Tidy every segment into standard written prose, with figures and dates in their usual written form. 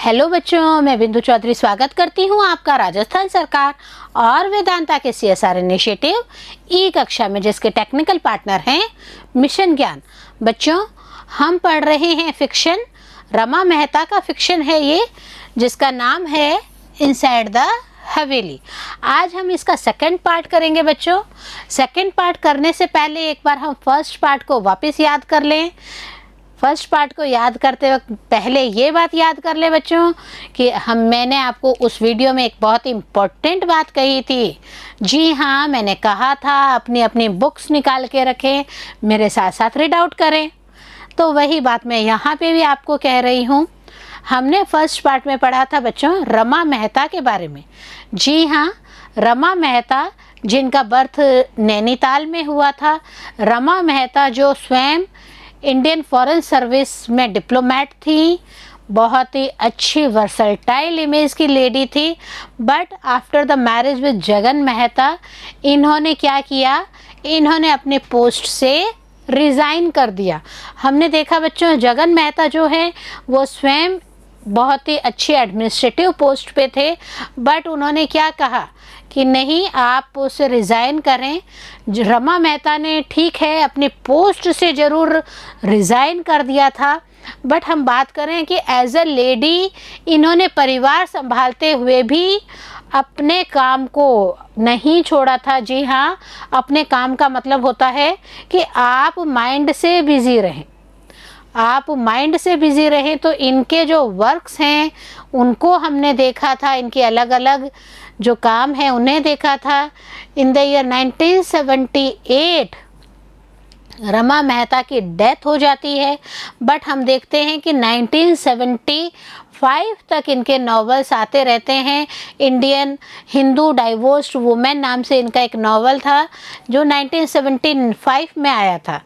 Hello बच्चों, मैं बिंदु चौधरी स्वागत करती हूँ आपका राजस्थान सरकार और वेदांता के CSR इनिशिएटिव ई कक्षा में, जिसके टेक्निकल पार्टनर हैं मिशन ज्ञान। बच्चों, हम पढ़ रहे हैं फिक्शन। रमा मेहता का फिक्शन है ये, जिसका नाम है इनसाइड द हवेली। आज हम इसका सेकंड पार्ट करेंगे बच्चों। सेकंड पार्ट करने से पहले एक बार हम फर्स्ट पार्ट को वापस याद कर लें। फर्स्ट पार्ट को याद करते वक्त पहले ये बात याद कर ले बच्चों कि मैंने आपको उस वीडियो में एक बहुत इम्पोर्टेंट बात कही थी। जी हाँ, मैंने कहा था अपनी अपनी बुक्स निकाल के रखें, मेरे साथ साथ रीड आउट करें। तो वही बात मैं यहाँ पे भी आपको कह रही हूँ। हमने फर्स्ट पार्ट में पढ़ा था बच्चों रमा मेहता के बारे में। जी हाँ, रमा मेहता जिनका बर्थ नैनीताल में हुआ था। रमा मेहता जो स्वयं इंडियन फॉरेन सर्विस में डिप्लोमेट थी, बहुत ही अच्छी वर्सटाइल इमेज की लेडी थी। But after the marriage with Jagan Mehta, इन्होंने क्या किया, इन्होंने अपने पोस्ट से रिज़ाइन कर दिया। हमने देखा बच्चों, जगन मेहता जो है वो स्वयं बहुत ही अच्छी एडमिनिस्ट्रेटिव पोस्ट पे थे, बट उन्होंने क्या कहा कि नहीं, आप उसे रिज़ाइन करें। रमा मेहता ने ठीक है अपनी पोस्ट से ज़रूर रिज़ाइन कर दिया था, बट हम बात करें कि एज अ लेडी इन्होंने परिवार संभालते हुए भी अपने काम को नहीं छोड़ा था। जी हाँ, अपने काम का मतलब होता है कि आप माइंड से बिज़ी रहें। आप माइंड से बिज़ी रहें। तो इनके जो वर्क्स हैं उनको हमने देखा था, इनके अलग अलग जो काम हैं उन्हें देखा था। In the year 1978 Rama Mehta की डेथ हो जाती है, बट हम देखते हैं कि 1975 तक इनके नॉवेल्स आते रहते हैं। इंडियन हिंदू डाइवोर्स्ड वुमेन नाम से इनका एक नॉवल था जो 1975 में आया था।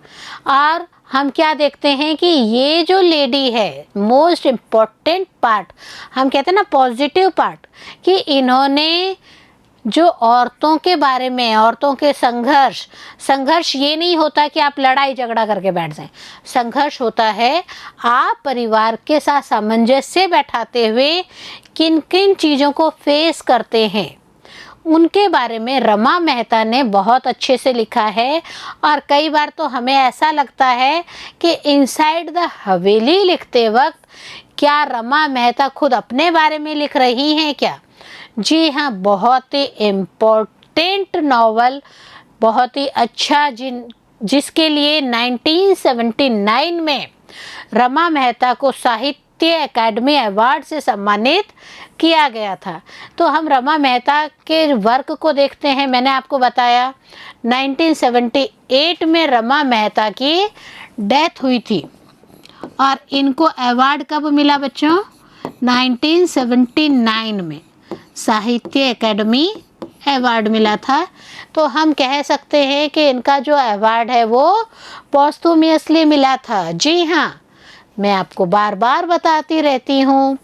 और हम क्या देखते हैं कि ये जो लेडी है, मोस्ट इम्पॉर्टेंट पार्ट, हम कहते हैं ना पॉजिटिव पार्ट, कि इन्होंने जो औरतों के बारे में, औरतों के संघर्ष ये नहीं होता कि आप लड़ाई झगड़ा करके बैठ जाएं। संघर्ष होता है आप परिवार के साथ सामंजस्य बैठाते हुए किन किन चीज़ों को फेस करते हैं, उनके बारे में रमा मेहता ने बहुत अच्छे से लिखा है। और कई बार तो हमें ऐसा लगता है कि इनसाइड द हवेली लिखते वक्त क्या रमा मेहता खुद अपने बारे में लिख रही हैं क्या? जी हाँ, बहुत ही इम्पोर्टेंट नॉवल, बहुत ही अच्छा, जिसके लिए 1979 में रमा मेहता को साहित्य अकादमी अवार्ड से सम्मानित किया गया था। तो हम रमा मेहता के वर्क को देखते हैं। मैंने आपको बताया 1978 में रमा मेहता की डेथ हुई थी और इनको अवार्ड कब मिला बच्चों? 1979 में साहित्य अकादमी अवार्ड मिला था। तो हम कह सकते हैं कि इनका जो अवार्ड है वो पॉस्थुमसली मिला था। जी हाँ, मैं आपको बार बार बताती रहती हूँ,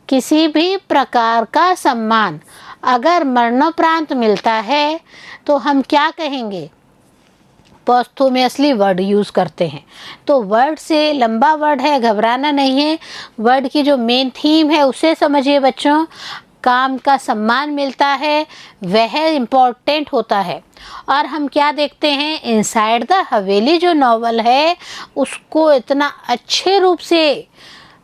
किसी भी प्रकार का सम्मान अगर मरणोपरांत मिलता है तो हम क्या कहेंगे? पॉस्थुमसली वर्ड यूज़ करते हैं। तो वर्ड से लंबा वर्ड है, घबराना नहीं है। वर्ड की जो मेन थीम है उसे समझिए बच्चों। काम का सम्मान मिलता है, वह इम्पोर्टेंट होता है। और हम क्या देखते हैं, इनसाइड द हवेली जो नॉवल है उसको इतना अच्छे रूप से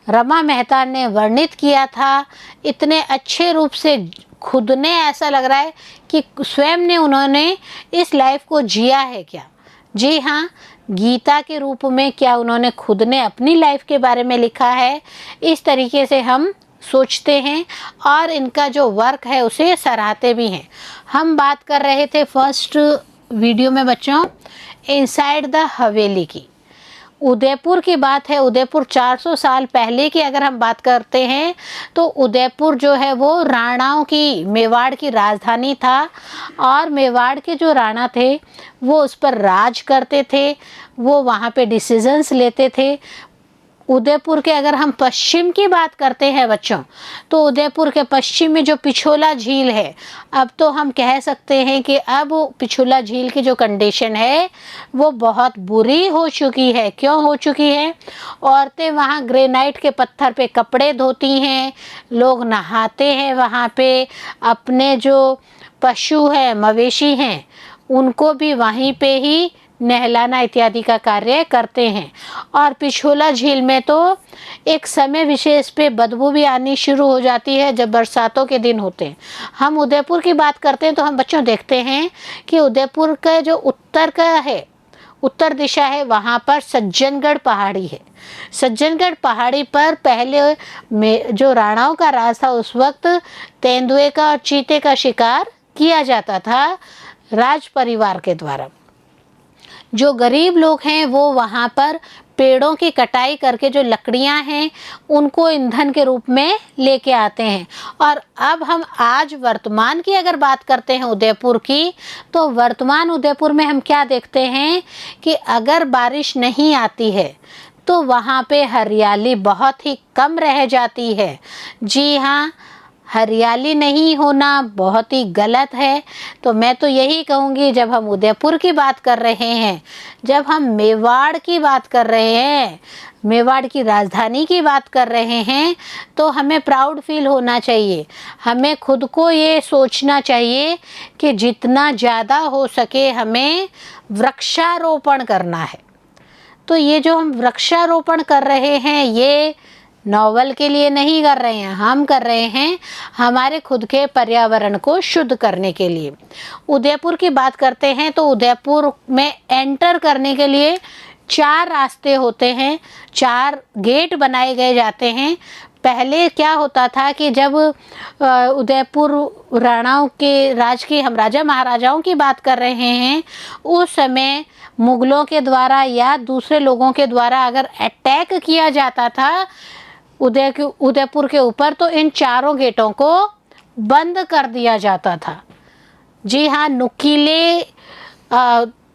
रमा मेहता ने वर्णित किया था, इतने अच्छे रूप से खुद ने, ऐसा लग रहा है कि स्वयं ने उन्होंने इस लाइफ को जिया है क्या? जी हाँ, गीता के रूप में क्या उन्होंने खुद ने अपनी लाइफ के बारे में लिखा है? इस तरीके से हम सोचते हैं और इनका जो वर्क है उसे सराहते भी हैं। हम बात कर रहे थे फर्स्ट वीडियो में बच्चों इनसाइड द हवेली की। उदयपुर की बात है। उदयपुर 400 साल पहले की अगर हम बात करते हैं तो उदयपुर जो है वो राणाओं की, मेवाड़ की राजधानी था। और मेवाड़ के जो राणा थे वो उस पर राज करते थे, वो वहाँ पे डिसीजंस लेते थे। उदयपुर के अगर हम पश्चिम की बात करते हैं बच्चों, तो उदयपुर के पश्चिम में जो पिछोला झील है, अब तो हम कह सकते हैं कि अब पिछोला झील की जो कंडीशन है वो बहुत बुरी हो चुकी है। क्यों हो चुकी है? औरतें वहाँ ग्रेनाइट के पत्थर पे कपड़े धोती हैं, लोग नहाते हैं वहाँ पे, अपने जो पशु हैं, मवेशी हैं, उनको भी वहीं पे ही नहलाना इत्यादि का कार्य करते हैं। और पिछोला झील में तो एक समय विशेष पे बदबू भी आनी शुरू हो जाती है जब बरसातों के दिन होते हैं। हम उदयपुर की बात करते हैं तो हम बच्चों देखते हैं कि उदयपुर का जो उत्तर का है, उत्तर दिशा है, वहाँ पर सज्जनगढ़ पहाड़ी है। सज्जनगढ़ पहाड़ी पर पहले में जो राणाओं का राज था, उस वक्त तेंदुए का और चीते का शिकार किया जाता था राज परिवार के द्वारा। जो गरीब लोग हैं वो वहाँ पर पेड़ों की कटाई करके जो लकड़ियाँ हैं उनको ईंधन के रूप में लेके आते हैं। और अब हम आज वर्तमान की अगर बात करते हैं उदयपुर की, तो वर्तमान उदयपुर में हम क्या देखते हैं कि अगर बारिश नहीं आती है तो वहाँ पे हरियाली बहुत ही कम रह जाती है। जी हाँ, हरियाली नहीं होना बहुत ही गलत है। तो मैं तो यही कहूँगी, जब हम उदयपुर की बात कर रहे हैं, जब हम मेवाड़ की बात कर रहे हैं, मेवाड़ की राजधानी की बात कर रहे हैं, तो हमें प्राउड फील होना चाहिए। हमें खुद को ये सोचना चाहिए कि जितना ज़्यादा हो सके हमें वृक्षारोपण करना है। तो ये जो हम वृक्षारोपण कर रहे हैं, ये नॉवल के लिए नहीं कर रहे हैं, हम कर रहे हैं हमारे खुद के पर्यावरण को शुद्ध करने के लिए। उदयपुर की बात करते हैं तो उदयपुर में एंटर करने के लिए 4 रास्ते होते हैं, 4 गेट बनाए गए जाते हैं। पहले क्या होता था कि जब उदयपुर राणाओं के राज की, हम राजा महाराजाओं की बात कर रहे हैं, उस समय मुगलों के द्वारा या दूसरे लोगों के द्वारा अगर अटैक किया जाता था उदयपुर के ऊपर, तो इन 4 गेटों को बंद कर दिया जाता था। जी हाँ, नुकीले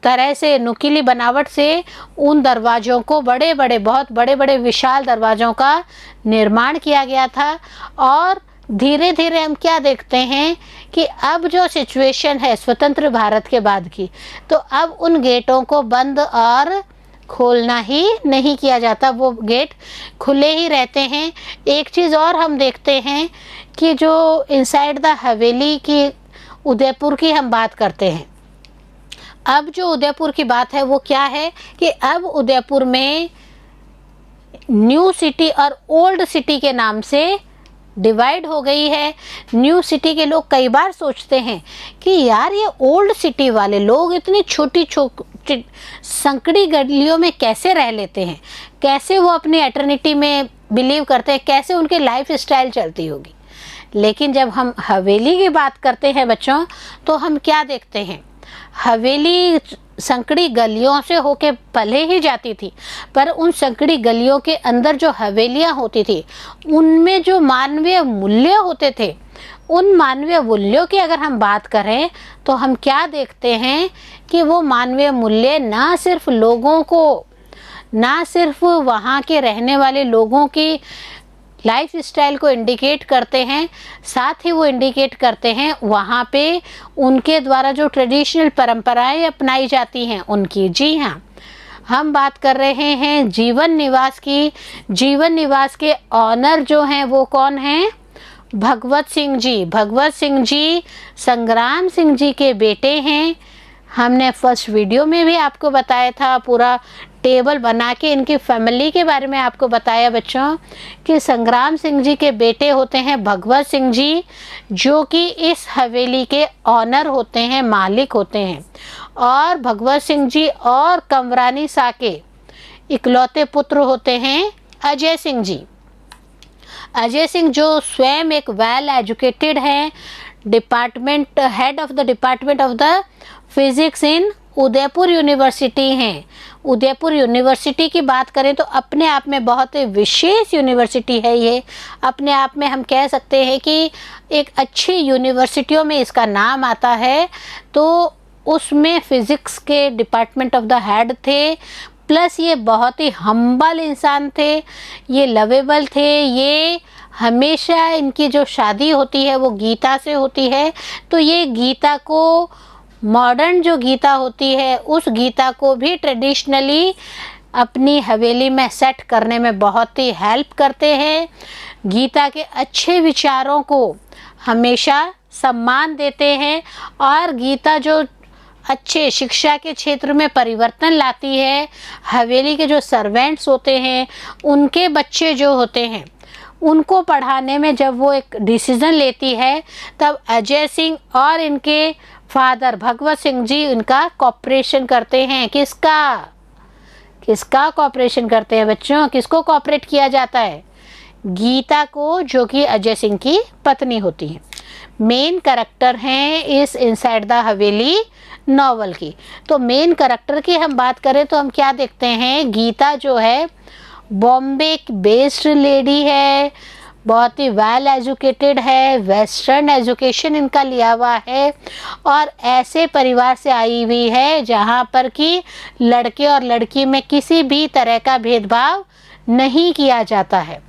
तरह से, नुकीली बनावट से उन दरवाज़ों को, बड़े बड़े, बहुत बड़े बड़े विशाल दरवाज़ों का निर्माण किया गया था। और धीरे धीरे हम क्या देखते हैं कि अब जो सिचुएशन है स्वतंत्र भारत के बाद की, तो अब उन गेटों को बंद और खोलना ही नहीं किया जाता, वो गेट खुले ही रहते हैं। एक चीज़ और हम देखते हैं कि जो इनसाइड द हवेली की उदयपुर की हम बात करते हैं, अब जो उदयपुर की बात है वो क्या है कि अब उदयपुर में न्यू सिटी और ओल्ड सिटी के नाम से डिवाइड हो गई है। न्यू सिटी के लोग कई बार सोचते हैं कि यार ये ओल्ड सिटी वाले लोग इतनी छोटी छोटी संकड़ी गलियों में कैसे रह लेते हैं, कैसे वो अपनी एटर्निटी में बिलीव करते हैं, कैसे उनकी लाइफ स्टाइल चलती होगी। लेकिन जब हम हवेली की बात करते हैं बच्चों, तो हम क्या देखते हैं, हवेली संकड़ी गलियों से होके पले ही जाती थी, पर उन संकड़ी गलियों के अंदर जो हवेलियां होती थी उनमें जो मानवीय मूल्य होते थे, उन मानवीय मूल्यों की अगर हम बात करें तो हम क्या देखते हैं कि वो मानवीय मूल्य ना सिर्फ लोगों को, ना सिर्फ वहाँ के रहने वाले लोगों की लाइफ स्टाइल को इंडिकेट करते हैं, साथ ही वो इंडिकेट करते हैं वहाँ पे उनके द्वारा जो ट्रेडिशनल परंपराएं अपनाई जाती हैं उनकी। जी हाँ, हम बात कर रहे हैं जीवन निवास की। जीवन निवास के ऑनर जो हैं वो कौन हैं? भगवत सिंह जी। भगवत सिंह जी संग्राम सिंह जी के बेटे हैं। हमने फर्स्ट वीडियो में भी आपको बताया था, पूरा टेबल बना के इनकी फैमिली के बारे में आपको बताया बच्चों, कि संग्राम सिंह जी के बेटे होते हैं भगवत सिंह जी, जो कि इस हवेली के ऑनर होते हैं, मालिक होते हैं। और भगवत सिंह जी और कंवरानी सा के इकलौते पुत्र होते हैं अजय सिंह जी। अजय सिंह जो स्वयं एक वेल एजुकेटेड हैं, department head of the department of the physics in Udaipur university हैं। उदयपुर यूनिवर्सिटी की बात करें तो अपने आप में बहुत ही विशेष यूनिवर्सिटी है ये। अपने आप में हम कह सकते हैं कि एक अच्छी यूनिवर्सिटियों में इसका नाम आता है। तो उसमें फिज़िक्स के डिपार्टमेंट ऑफ द हेड थे, प्लस ये बहुत ही हम्बल इंसान थे, ये लवेबल थे। ये हमेशा इनकी जो शादी होती है वो गीता से होती है, तो ये गीता को, मॉडर्न जो गीता होती है उस गीता को भी ट्रेडिशनली अपनी हवेली में सेट करने में बहुत ही हेल्प करते हैं। गीता के अच्छे विचारों को हमेशा सम्मान देते हैं और गीता जो अच्छे शिक्षा के क्षेत्र में परिवर्तन लाती है, हवेली के जो सर्वेंट्स होते हैं उनके बच्चे जो होते हैं उनको पढ़ाने में जब वो एक डिसीज़न लेती है, तब अजय सिंह और इनके फादर भगवत सिंह जी इनका कॉपरेशन करते हैं। किसका कॉपरेशन करते हैं बच्चों? किसको कॉपरेट किया जाता है? गीता को, जो कि अजय सिंह की पत्नी होती है। मेन कैरेक्टर हैं इस इनसाइड द हवेली नॉवल की। तो मेन कैरेक्टर की हम बात करें तो हम क्या देखते हैं, गीता जो है बॉम्बे बेस्ड लेडी है, बहुत ही वेल एजुकेटेड है, वेस्टर्न एजुकेशन इनका लिया हुआ है और ऐसे परिवार से आई हुई है जहाँ पर कि लड़के और लड़की में किसी भी तरह का भेदभाव नहीं किया जाता है।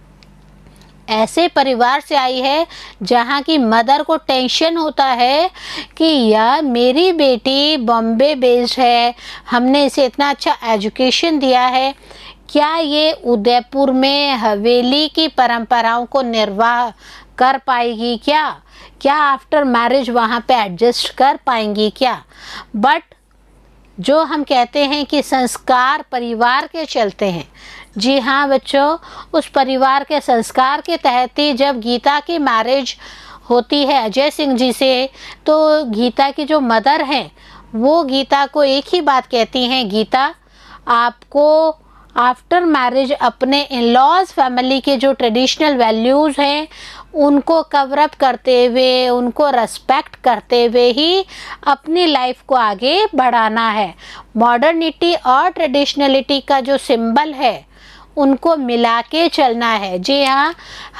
ऐसे परिवार से आई है जहाँ की मदर को टेंशन होता है कि यार मेरी बेटी बॉम्बे बेस्ड है, हमने इसे इतना अच्छा एजुकेशन दिया है, क्या ये उदयपुर में हवेली की परंपराओं को निर्वाह कर पाएगी? क्या आफ्टर मैरिज वहाँ पे एडजस्ट कर पाएंगी क्या? बट जो हम कहते हैं कि संस्कार परिवार के चलते हैं, जी हाँ बच्चों, उस परिवार के संस्कार के तहत ही जब गीता की मैरिज होती है अजय सिंह जी से, तो गीता की जो मदर हैं वो गीता को एक ही बात कहती हैं, गीता आपको आफ्टर मैरिज अपने इन लॉज फैमिली के जो ट्रेडिशनल वैल्यूज़ हैं उनको कवर अप करते हुए, उनको रेस्पेक्ट करते हुए ही अपनी लाइफ को आगे बढ़ाना है। मॉडर्निटी और ट्रेडिशनलिटी का जो सिंबल है उनको मिला के चलना है। जी हाँ,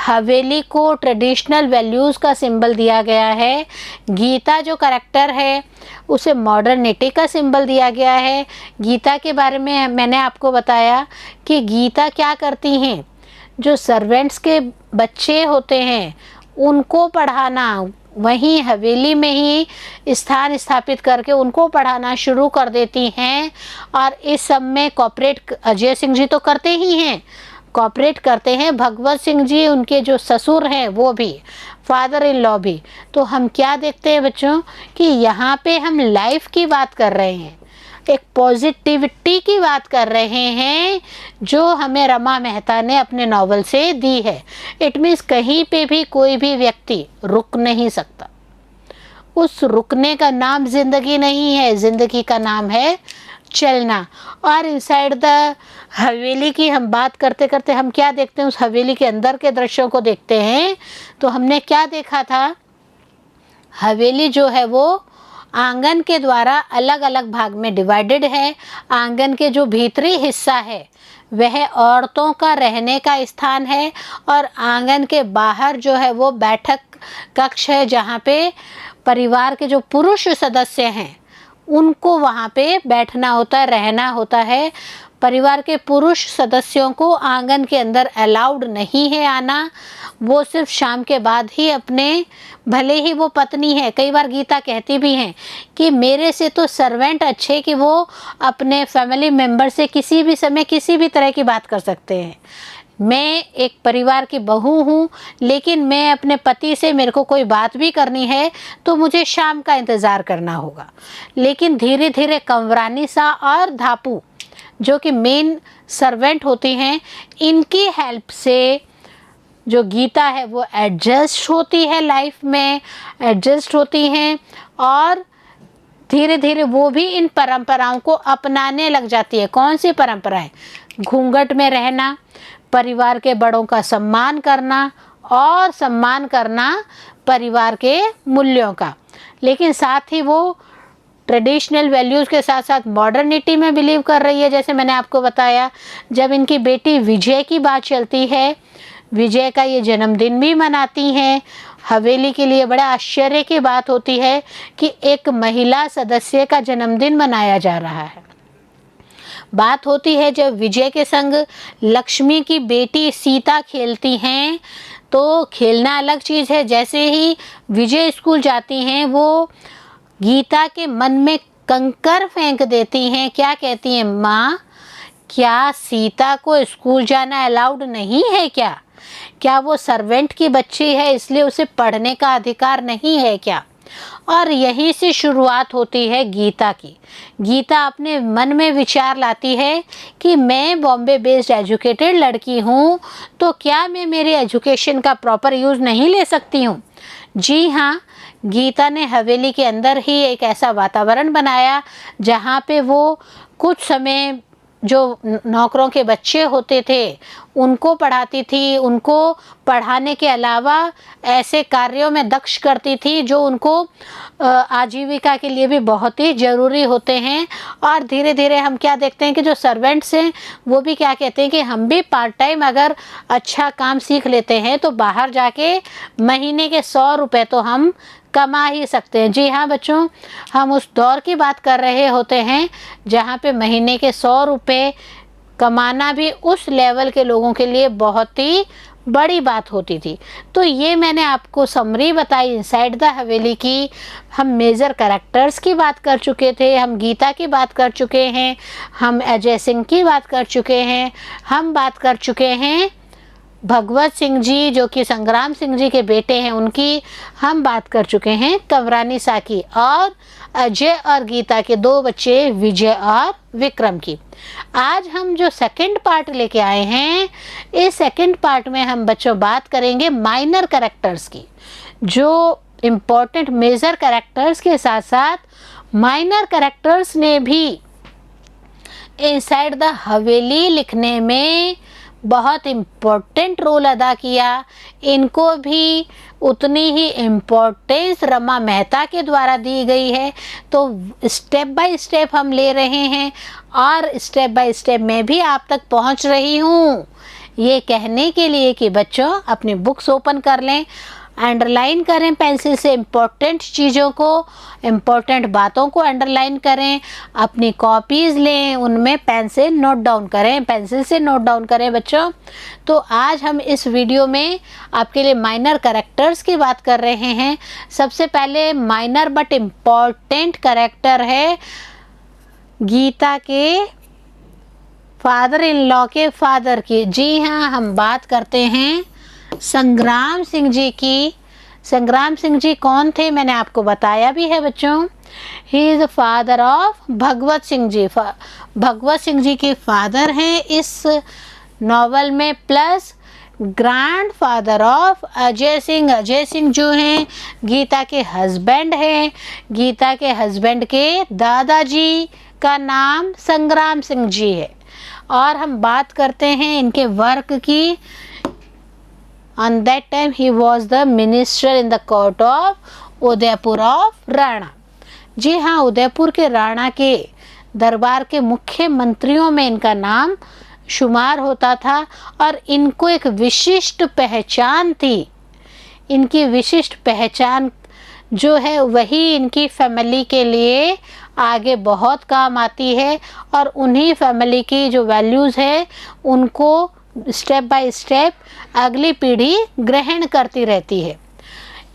हवेली को ट्रेडिशनल वैल्यूज़ का सिंबल दिया गया है, गीता जो करैक्टर है उसे मॉडर्निटी का सिंबल दिया गया है। गीता के बारे में मैंने आपको बताया कि गीता क्या करती हैं, जो सर्वेंट्स के बच्चे होते हैं उनको पढ़ाना, वहीं हवेली में ही स्थान स्थापित करके उनको पढ़ाना शुरू कर देती हैं। और इस सब में कॉपरेट अजय सिंह जी तो करते ही हैं, कॉपरेट करते हैं भगवत सिंह जी, उनके जो ससुर हैं वो भी, फादर इन लॉ भी। तो हम क्या देखते हैं बच्चों कि यहाँ पे हम लाइफ की बात कर रहे हैं, एक पॉजिटिविटी की बात कर रहे हैं जो हमें रमा मेहता ने अपने नॉवल से दी है। इट मीन्स कहीं पे भी कोई भी व्यक्ति रुक नहीं सकता, उस रुकने का नाम जिंदगी नहीं है, जिंदगी का नाम है चलना। और इनसाइड द हवेली की हम बात करते करते हम क्या देखते हैं, उस हवेली के अंदर के दृश्यों को देखते हैं। तो हमने क्या देखा था, हवेली जो है वो आंगन के द्वारा अलग अलग भाग में डिवाइडेड है। आंगन के जो भीतरी हिस्सा है वह औरतों का रहने का स्थान है और आंगन के बाहर जो है वो बैठक कक्ष है, जहाँ पे परिवार के जो पुरुष सदस्य हैं उनको वहाँ पे बैठना होता है, रहना होता है। परिवार के पुरुष सदस्यों को आंगन के अंदर अलाउड नहीं है आना, वो सिर्फ शाम के बाद ही अपने, भले ही वो पत्नी है, कई बार गीता कहती भी हैं कि मेरे से तो सर्वेंट अच्छे कि वो अपने फैमिली मेम्बर से किसी भी समय किसी भी तरह की बात कर सकते हैं। मैं एक परिवार की बहू हूँ, लेकिन मैं अपने पति से, मेरे को कोई बात भी करनी है तो मुझे शाम का इंतज़ार करना होगा। लेकिन धीरे धीरे कंवरानी सा और धापू जो कि मेन सर्वेंट होती हैं, इनकी हेल्प से जो गीता है वो एडजस्ट होती है, लाइफ में एडजस्ट होती हैं और धीरे धीरे वो भी इन परंपराओं को अपनाने लग जाती है। कौन सी परंपराएं? घूंघट में रहना, परिवार के बड़ों का सम्मान करना और सम्मान करना परिवार के मूल्यों का। लेकिन साथ ही वो ट्रेडिशनल वैल्यूज़ के साथ साथ मॉडर्निटी में बिलीव कर रही है। जैसे मैंने आपको बताया, जब इनकी बेटी विजय की बात चलती है, विजय का ये जन्मदिन भी मनाती हैं। हवेली के लिए बड़ा आश्चर्य की बात होती है कि एक महिला सदस्य का जन्मदिन मनाया जा रहा है। बात होती है जब विजय के संग लक्ष्मी की बेटी सीता खेलती हैं, तो खेलना अलग चीज़ है। जैसे ही विजय स्कूल जाती हैं, वो गीता के मन में कंकर फेंक देती हैं। क्या कहती हैं? माँ, क्या सीता को स्कूल जाना अलाउड नहीं है क्या? क्या वो सर्वेंट की बच्ची है इसलिए उसे पढ़ने का अधिकार नहीं है क्या? और यहीं से शुरुआत होती है गीता की। गीता अपने मन में विचार लाती है कि मैं बॉम्बे बेस्ड एजुकेटेड लड़की हूँ, तो क्या मैं मेरे एजुकेशन का प्रॉपर यूज़ नहीं ले सकती हूँ? जी हाँ, गीता ने हवेली के अंदर ही एक ऐसा वातावरण बनाया जहाँ पे वो कुछ समय जो नौकरों के बच्चे होते थे उनको पढ़ाती थी। उनको पढ़ाने के अलावा ऐसे कार्यों में दक्ष करती थी जो उनको आजीविका के लिए भी बहुत ही ज़रूरी होते हैं। और धीरे धीरे हम क्या देखते हैं कि जो सर्वेंट्स हैं वो भी क्या कहते हैं कि हम भी पार्ट टाइम अगर अच्छा काम सीख लेते हैं तो बाहर जाके महीने के 100 रुपये तो हम कमा ही सकते हैं। जी हाँ बच्चों, हम उस दौर की बात कर रहे होते हैं जहाँ पे महीने के 100 रुपये कमाना भी उस लेवल के लोगों के लिए बहुत ही बड़ी बात होती थी। तो ये मैंने आपको समरी बताई इनसाइड द हवेली की। हम मेजर कैरेक्टर्स की बात कर चुके थे, हम गीता की बात कर चुके हैं, हम अजय सिंह की बात कर चुके हैं, हम बात कर चुके हैं भगवत सिंह जी जो कि संग्राम सिंह जी के बेटे हैं उनकी, हम बात कर चुके हैं कंवरानी सा की, और अजय और गीता के 2 बच्चे विजय और विक्रम की। आज हम जो सेकंड पार्ट लेके आए हैं, इस सेकंड पार्ट में हम बच्चों बात करेंगे माइनर कैरेक्टर्स की। जो इम्पोर्टेंट मेजर कैरेक्टर्स के साथ साथ माइनर कैरेक्टर्स ने भी इनसाइड द हवेली लिखने में बहुत इम्पोर्टेंट रोल अदा किया। इनको भी उतनी ही इम्पोर्टेंस रमा मेहता के द्वारा दी गई है। तो स्टेप बाय स्टेप हम ले रहे हैं और स्टेप बाय स्टेप मैं भी आप तक पहुंच रही हूं, ये कहने के लिए कि बच्चों अपनी बुक्स ओपन कर लें, अंडरलाइन करें पेंसिल से इम्पोर्टेंट चीज़ों को, इम्पोर्टेंट बातों को अंडरलाइन करें, अपनी कॉपीज़ लें, उनमें पेन से नोट डाउन करें, पेंसिल से नोट डाउन करें बच्चों। तो आज हम इस वीडियो में आपके लिए माइनर कैरेक्टर्स की बात कर रहे हैं। सबसे पहले माइनर बट इम्पॉर्टेंट कैरेक्टर है गीता के फादर इन लॉ के फादर की। जी हाँ, हम बात करते हैं संग्राम सिंह जी की। संग्राम सिंह जी कौन थे मैंने आपको बताया भी है बच्चों। He is the father of Bhagwat Singh ji. Bhagwat Singh ji के फादर हैं इस नॉवल में, plus grand father of Ajay Singh. Ajay Singh जो हैं गीता के हस्बैंड हैं। गीता के हस्बैंड के दादाजी का नाम संग्राम सिंह जी है। और हम बात करते हैं इनके वर्क की। On that time he was the minister in the court of Udaipur of Rana. जी हाँ, उदयपुर के राणा के दरबार के मुख्य मंत्रियों में इनका नाम शुमार होता था। और इनको एक विशिष्ट पहचान थी। इनकी विशिष्ट पहचान जो है वही इनकी फैमिली के लिए आगे बहुत काम आती है, और उन्हीं फैमिली की जो वैल्यूज़ है उनको स्टेप बाय स्टेप अगली पीढ़ी ग्रहण करती रहती है।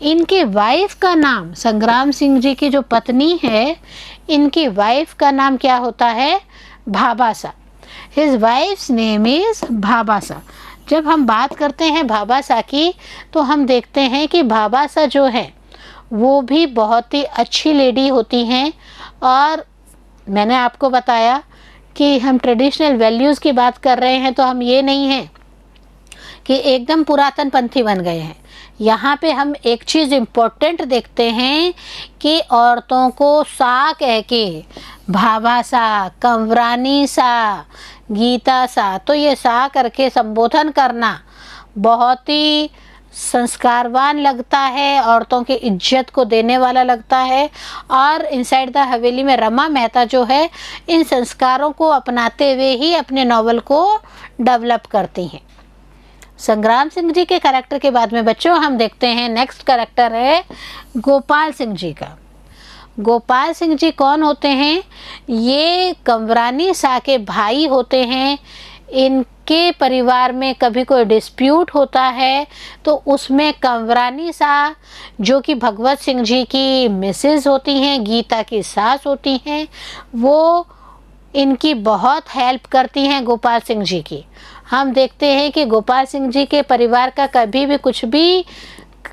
इनकी वाइफ का नाम, संग्राम सिंह जी की जो पत्नी है, इनकी वाइफ का नाम क्या होता है? Bhabasa. His wife's name is Bhabasa. जब हम बात करते हैं भाबासा की तो हम देखते हैं कि भाबासा जो है वो भी बहुत ही अच्छी लेडी होती हैं। और मैंने आपको बताया कि हम ट्रेडिशनल वैल्यूज़ की बात कर रहे हैं, तो हम ये नहीं हैं कि एकदम पुरातन पंथी बन गए हैं। यहाँ पे हम एक चीज़ इम्पोर्टेंट देखते हैं कि औरतों को सा कह के, भाभा सा, कंवरानी सा, गीता सा, तो ये सा करके संबोधन करना बहुत ही संस्कारवान लगता है, औरतों की इज्जत को देने वाला लगता है। और इनसाइड द हवेली में रमा मेहता जो है इन संस्कारों को अपनाते हुए ही अपने नॉवल को डेवलप करती हैं। संग्राम सिंह जी के कैरेक्टर के बाद में बच्चों हम देखते हैं नेक्स्ट कैरेक्टर है गोपाल सिंह जी का। गोपाल सिंह जी कौन होते हैं? ये कंवरानी सा के भाई होते हैं। इनके परिवार में कभी कोई डिस्प्यूट होता है तो उसमें कंवरानी सा जो कि भगवत सिंह जी की मिसेज होती हैं, गीता की सास होती हैं, वो इनकी बहुत हेल्प करती हैं गोपाल सिंह जी की। हम देखते हैं कि गोपाल सिंह जी के परिवार का कभी भी कुछ भी,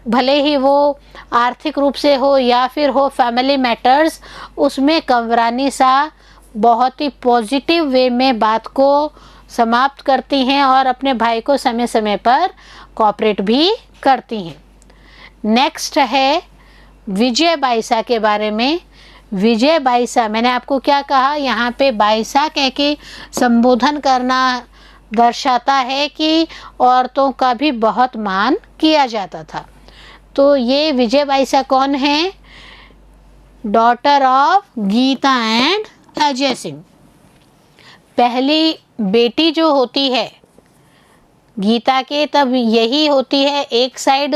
भले ही वो आर्थिक रूप से हो या फिर हो फैमिली मैटर्स, उसमें कंवरानी सा बहुत ही पॉजिटिव वे में बात को समाप्त करती हैं और अपने भाई को समय समय पर कोऑपरेट भी करती हैं। नेक्स्ट है विजय बाईसा के बारे में। विजय बाईसा, मैंने आपको क्या कहा, यहाँ पे बाईसा कह के संबोधन करना दर्शाता है कि औरतों का भी बहुत मान किया जाता था। तो ये विजय बाईसा कौन है? Daughter of Geeta and Ajay Singh. पहली बेटी जो होती है गीता के, तब यही होती है। एक साइड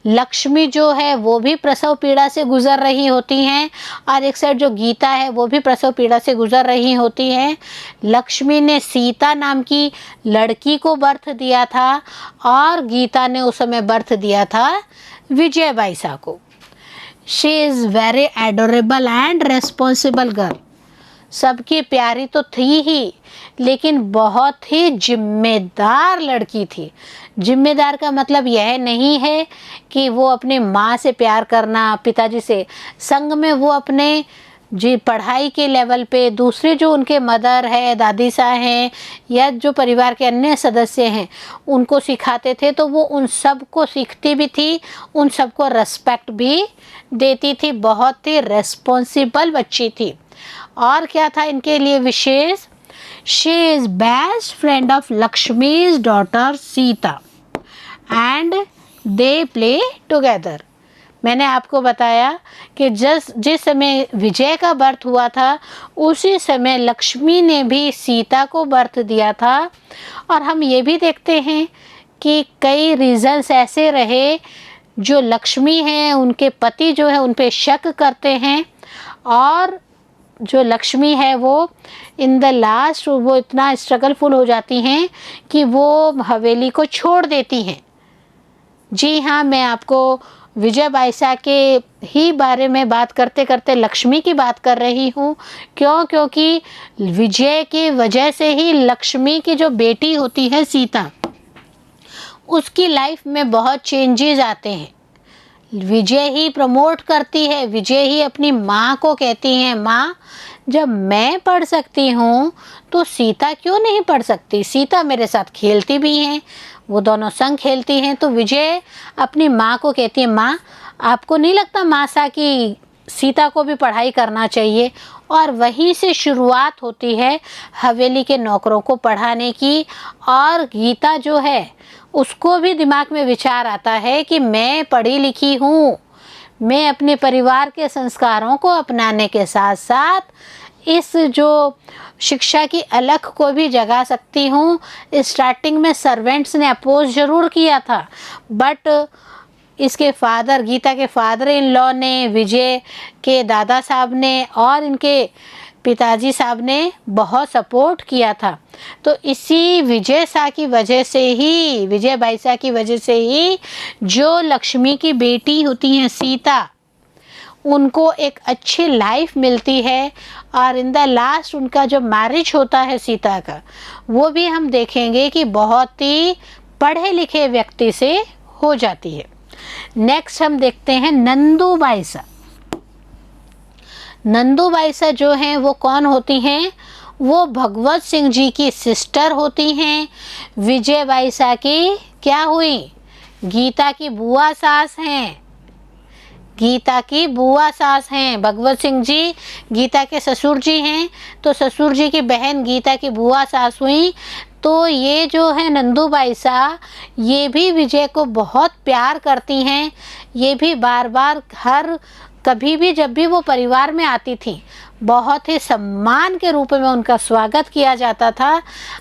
लक्ष्मी जो है वो भी प्रसव पीड़ा से गुजर रही होती हैं और एक साइड जो गीता है वो भी प्रसव पीड़ा से गुजर रही होती हैं। लक्ष्मी ने सीता नाम की लड़की को बर्थ दिया था और गीता ने उस समय बर्थ दिया था विजय बाईसा को। She is very adorable and responsible girl. सबकी प्यारी तो थी ही, लेकिन बहुत ही जिम्मेदार लड़की थी। जिम्मेदार का मतलब यह नहीं है कि वो अपनी माँ से प्यार करना, पिताजी से, संग में वो अपने जी पढ़ाई के लेवल पे दूसरे जो उनके मदर है, दादी साहब हैं या जो परिवार के अन्य सदस्य हैं उनको सिखाते थे, तो वो उन सब को सीखती भी थी, उन सबको रेस्पेक्ट भी देती थी। बहुत ही रेस्पॉन्सिबल बच्ची थी। और क्या था इनके लिए विशेष? She is best friend of Lakshmi's daughter Sita and they play together. मैंने आपको बताया कि जिस समय विजय का बर्थ हुआ था उसी समय लक्ष्मी ने भी सीता को बर्थ दिया था। और हम ये भी देखते हैं कि कई रीज़न्स ऐसे रहे जो लक्ष्मी हैं उनके पति जो है उन पे शक करते हैं और जो लक्ष्मी है वो इन द लास्ट वो इतना स्ट्रगलफुल हो जाती हैं कि वो हवेली को छोड़ देती हैं। जी हाँ, मैं आपको विजय बाईसा के ही बारे में बात करते करते लक्ष्मी की बात कर रही हूँ। क्योंकि विजय की वजह से ही लक्ष्मी की जो बेटी होती है सीता, उसकी लाइफ में बहुत चेंजेस आते हैं। विजय ही प्रमोट करती है, विजय ही अपनी माँ को कहती हैं, माँ जब मैं पढ़ सकती हूँ तो सीता क्यों नहीं पढ़ सकती? सीता मेरे साथ खेलती भी हैं, वो दोनों संग खेलती हैं। तो विजय अपनी माँ को कहती है, माँ आपको नहीं लगता माँ सा कि सीता को भी पढ़ाई करना चाहिए? और वहीं से शुरुआत होती है हवेली के नौकरों को पढ़ाने की। और गीता जो है उसको भी दिमाग में विचार आता है कि मैं पढ़ी लिखी हूँ, मैं अपने परिवार के संस्कारों को अपनाने के साथ साथ इस जो शिक्षा की अलख को भी जगा सकती हूँ। स्टार्टिंग में सर्वेंट्स ने अपोज ज़रूर किया था, बट इसके फादर, गीता के फादर इन लॉ ने, विजय के दादा साहब ने और इनके पिताजी साहब ने बहुत सपोर्ट किया था। तो इसी विजय शाह की वजह से ही, विजय बाईसा की वजह से ही जो लक्ष्मी की बेटी होती हैं सीता, उनको एक अच्छी लाइफ मिलती है। और इन द लास्ट उनका जो मैरिज होता है सीता का, वो भी हम देखेंगे कि बहुत ही पढ़े लिखे व्यक्ति से हो जाती है। नेक्स्ट हम देखते हैं नंदू बाईसा। नंदू बाईसा जो हैं वो कौन होती हैं? वो भगवत सिंह जी की सिस्टर होती हैं। विजय बाईसा की क्या हुई? गीता की बुआ सास हैं। गीता की बुआ सास हैं भगवत सिंह जी, गीता के ससुर जी हैं, तो ससुर जी की बहन गीता की बुआ सास हुई। तो ये जो है नंदू बाईसा, ये भी विजय को बहुत प्यार करती हैं। ये भी बार बार हर कभी भी जब भी वो परिवार में आती थी, बहुत ही सम्मान के रूप में उनका स्वागत किया जाता था।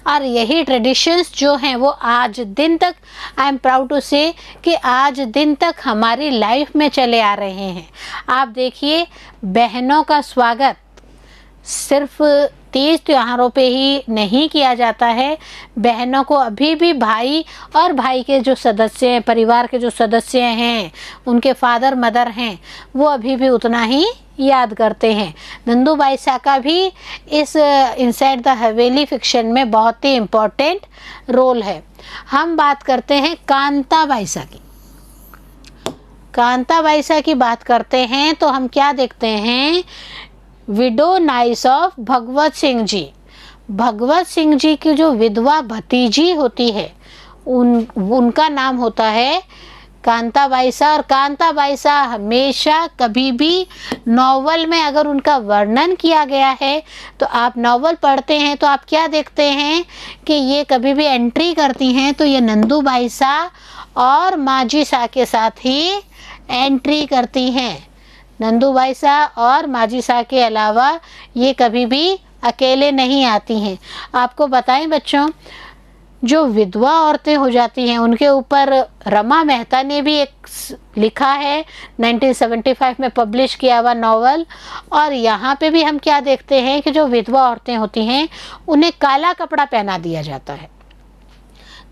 और यही ट्रेडिशंस जो हैं वो आज दिन तक, आई एम प्राउड टू से कि आज दिन तक हमारी लाइफ में चले आ रहे हैं। आप देखिए, बहनों का स्वागत सिर्फ तीज त्योहारों पे ही नहीं किया जाता है। बहनों को अभी भी भाई और भाई के जो सदस्य हैं, परिवार के जो सदस्य हैं, उनके फादर मदर हैं, वो अभी भी उतना ही याद करते हैं। नंदू बाईसा का भी इस इनसाइड द हवेली फिक्शन में बहुत ही इम्पोर्टेंट रोल है। हम बात करते हैं कांता बाईसा की। कांता बाईसा की बात करते हैं तो हम क्या देखते हैं, window nice of Bhagwat Singh ji. Bhagwat Singh जी की जो विधवा भतीजी होती है उनका नाम होता है कांता बाईसा। और कांता बाईसा हमेशा कभी भी नॉवल में अगर उनका वर्णन किया गया है तो आप नॉवल पढ़ते हैं तो आप क्या देखते हैं कि ये कभी भी एंट्री करती हैं तो ये नंदू बाईसा और माजी सा के साथ ही एंट्री करती हैं। नंदू बाईसा और माजी सा के अलावा ये कभी भी अकेले नहीं आती हैं। आपको बताएं बच्चों, जो विधवा औरतें हो जाती हैं उनके ऊपर रमा मेहता ने भी एक लिखा है 1975 में पब्लिश किया हुआ नॉवल। और यहाँ पे भी हम क्या देखते हैं कि जो विधवा औरतें होती हैं उन्हें काला कपड़ा पहना दिया जाता है।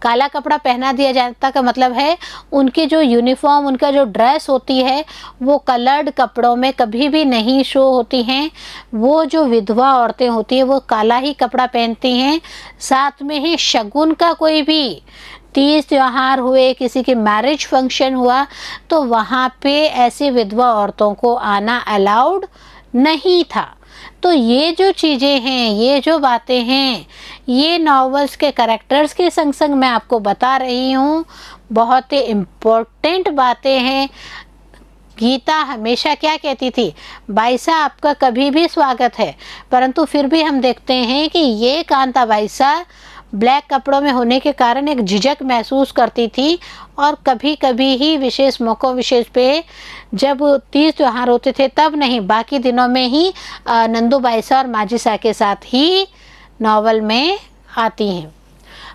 काला कपड़ा पहना दिया जाता का मतलब है उनकी जो यूनिफॉर्म, उनका जो ड्रेस होती है वो कलर्ड कपड़ों में कभी भी नहीं शो होती हैं। वो जो विधवा औरतें होती हैं वो काला ही कपड़ा पहनती हैं। साथ में ही शगुन का कोई भी तीज त्योहार हुए, किसी के मैरिज फंक्शन हुआ तो वहाँ पे ऐसी विधवा औरतों को आना अलाउड नहीं था। तो ये जो चीज़ें हैं, ये जो बातें हैं, ये नॉवेल्स के कैरेक्टर्स के संग संग मैं आपको बता रही हूँ, बहुत ही इम्पोर्टेंट बातें हैं। गीता हमेशा क्या कहती थी, बाईसा आपका कभी भी स्वागत है। परंतु फिर भी हम देखते हैं कि ये कांता बाईसा ब्लैक कपड़ों में होने के कारण एक झिझक महसूस करती थी और कभी कभी ही विशेष मौक़ों विशेष पे जब तीज त्योहार होते थे तब नहीं, बाकी दिनों में ही नंदू बाईसा और माजी सा के साथ ही नॉवल में आती हैं।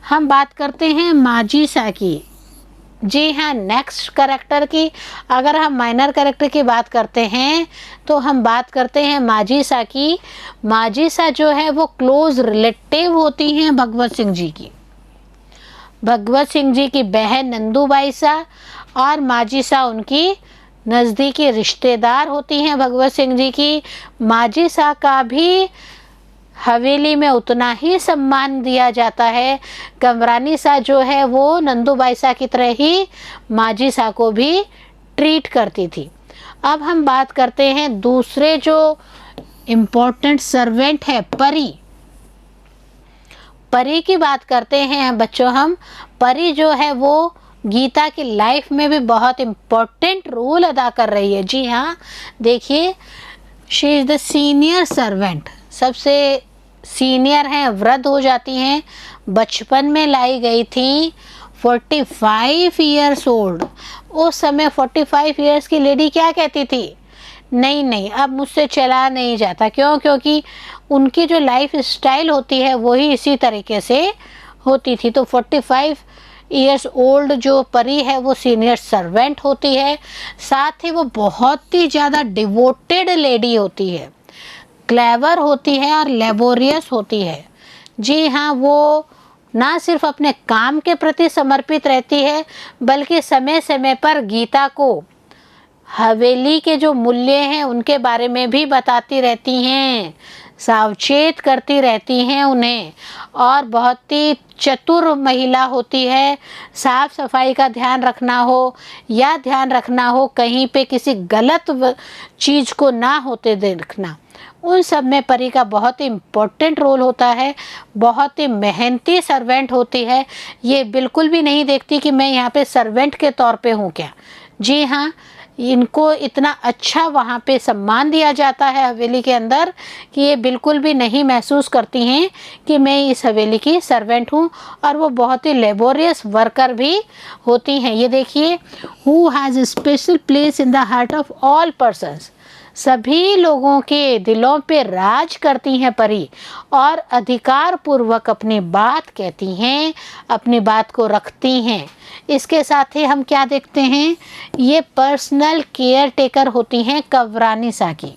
हम बात करते हैं माजी सा की। जी हाँ, नेक्स्ट कैरेक्टर की। अगर हम माइनर कैरेक्टर की बात करते हैं तो हम बात करते हैं माजी सा की। माजी सा जो है वो क्लोज रिलेटिव होती हैं भगवत सिंह जी की। भगवत सिंह जी की बहन नंदू बाईसा और माजी सा उनकी नज़दीकी रिश्तेदार होती हैं भगवत सिंह जी की। माजी सा का भी हवेली में उतना ही सम्मान दिया जाता है। कमरानी सा जो है वो नंदू बाईसा की तरह ही माजी सा को भी ट्रीट करती थी। अब हम बात करते हैं दूसरे जो इम्पोर्टेंट सर्वेंट है, परी। परी की बात करते हैं बच्चों हम। परी जो है वो गीता की लाइफ में भी बहुत इम्पोर्टेंट रोल अदा कर रही है। जी हाँ, देखिए, she is the senior servant, सबसे सीनियर हैं, वृद्ध हो जाती हैं, बचपन में लाई गई थी, 45 ईयर्स ओल्ड। उस समय 45 ईयर्स की लेडी क्या कहती थी, नहीं नहीं अब मुझसे चला नहीं जाता। क्यों? क्योंकि उनकी जो लाइफ स्टाइल होती है वही इसी तरीके से होती थी। तो 45 ईयर्स ओल्ड जो परी है वो सीनियर सर्वेंट होती है। साथ ही वो बहुत ही ज़्यादा डिवोटेड लेडी होती है, क्लेवर होती है और लेबोरियस होती है। जी हाँ, वो ना सिर्फ अपने काम के प्रति समर्पित रहती है बल्कि समय समय पर गीता को हवेली के जो मूल्य हैं उनके बारे में भी बताती रहती हैं, सावचेत करती रहती हैं उन्हें। और बहुत ही चतुर महिला होती है। साफ सफाई का ध्यान रखना हो या ध्यान रखना हो कहीं पे किसी गलत चीज़ को ना होते देखना, उन सब में परी का बहुत ही इम्पोर्टेंट रोल होता है। बहुत ही मेहनती सर्वेंट होती है। ये बिल्कुल भी नहीं देखती कि मैं यहाँ पे सर्वेंट के तौर पे हूँ क्या। जी हाँ, इनको इतना अच्छा वहाँ पे सम्मान दिया जाता है हवेली के अंदर कि ये बिल्कुल भी नहीं महसूस करती हैं कि मैं इस हवेली की सर्वेंट हूँ। और वो बहुत ही लेबोरियस वर्कर भी होती हैं। ये देखिए, who has a special place in the heart of all persons, सभी लोगों के दिलों पे राज करती हैं परी और अधिकार पूर्वक अपनी बात कहती हैं, अपनी बात को रखती हैं। इसके साथ ही हम क्या देखते हैं, ये पर्सनल केयर टेकर होती हैं कवरानी सा की।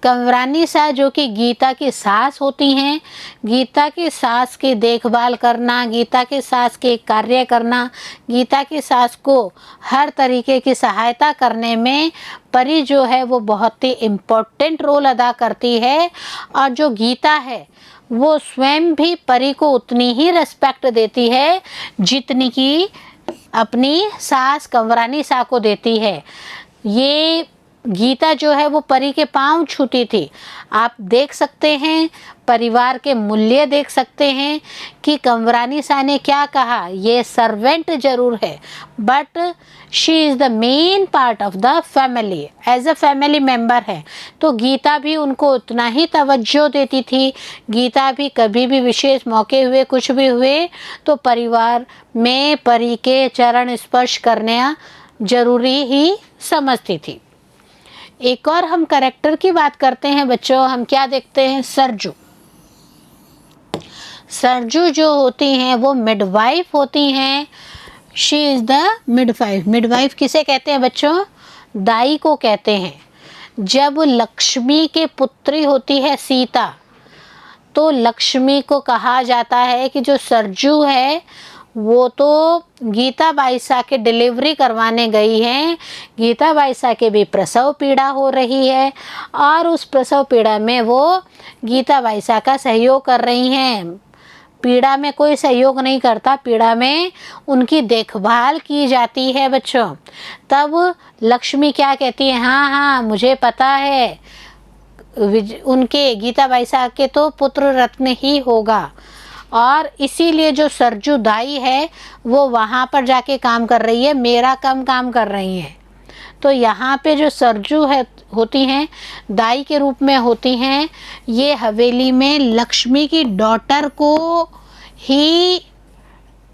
कंवरानी सा जो कि गीता की सास होती हैं, गीता की सास की देखभाल करना, गीता की सास के कार्य करना, गीता की सास को हर तरीके की सहायता करने में परी जो है वो बहुत ही इम्पोर्टेंट रोल अदा करती है। और जो गीता है वो स्वयं भी परी को उतनी ही रिस्पेक्ट देती है जितनी कि अपनी सास कंवरानी सा को देती है। ये गीता जो है वो परी के पांव छूती थी। आप देख सकते हैं, परिवार के मूल्य देख सकते हैं कि कंवरानी सा ने क्या कहा, ये सर्वेंट जरूर है but she is the main part of the family, as a family member है। तो गीता भी उनको उतना ही तवज्जो देती थी। गीता भी कभी भी विशेष मौके हुए, कुछ भी हुए तो परिवार में परी के चरण स्पर्श करना जरूरी ही समझती थी। एक और हम कैरेक्टर की बात करते हैं बच्चों, हम क्या देखते हैं, सरजू। सरजू जो होती हैं वो मिडवाइफ होती हैं। She is the midwife. Midwife किसे कहते हैं बच्चों, दाई को कहते हैं। जब लक्ष्मी के पुत्री होती है सीता, तो लक्ष्मी को कहा जाता है कि जो सरजू है वो तो गीता बाईसा के डिलीवरी करवाने गई हैं। गीता बाईसा के भी प्रसव पीड़ा हो रही है और उस प्रसव पीड़ा में वो गीता बाईसा का सहयोग कर रही हैं। पीड़ा में कोई सहयोग नहीं करता, पीड़ा में उनकी देखभाल की जाती है बच्चों। तब लक्ष्मी क्या कहती है, हाँ हाँ मुझे पता है, उनके गीता बाईसा के तो पुत्र रत्न ही होगा। और इसीलिए जो सरजू दाई है वो वहाँ पर जाके काम कर रही है, मेरा काम कर रही है। तो यहाँ पे जो सरजू है होती हैं दाई के रूप में होती हैं। ये हवेली में लक्ष्मी की डॉटर को ही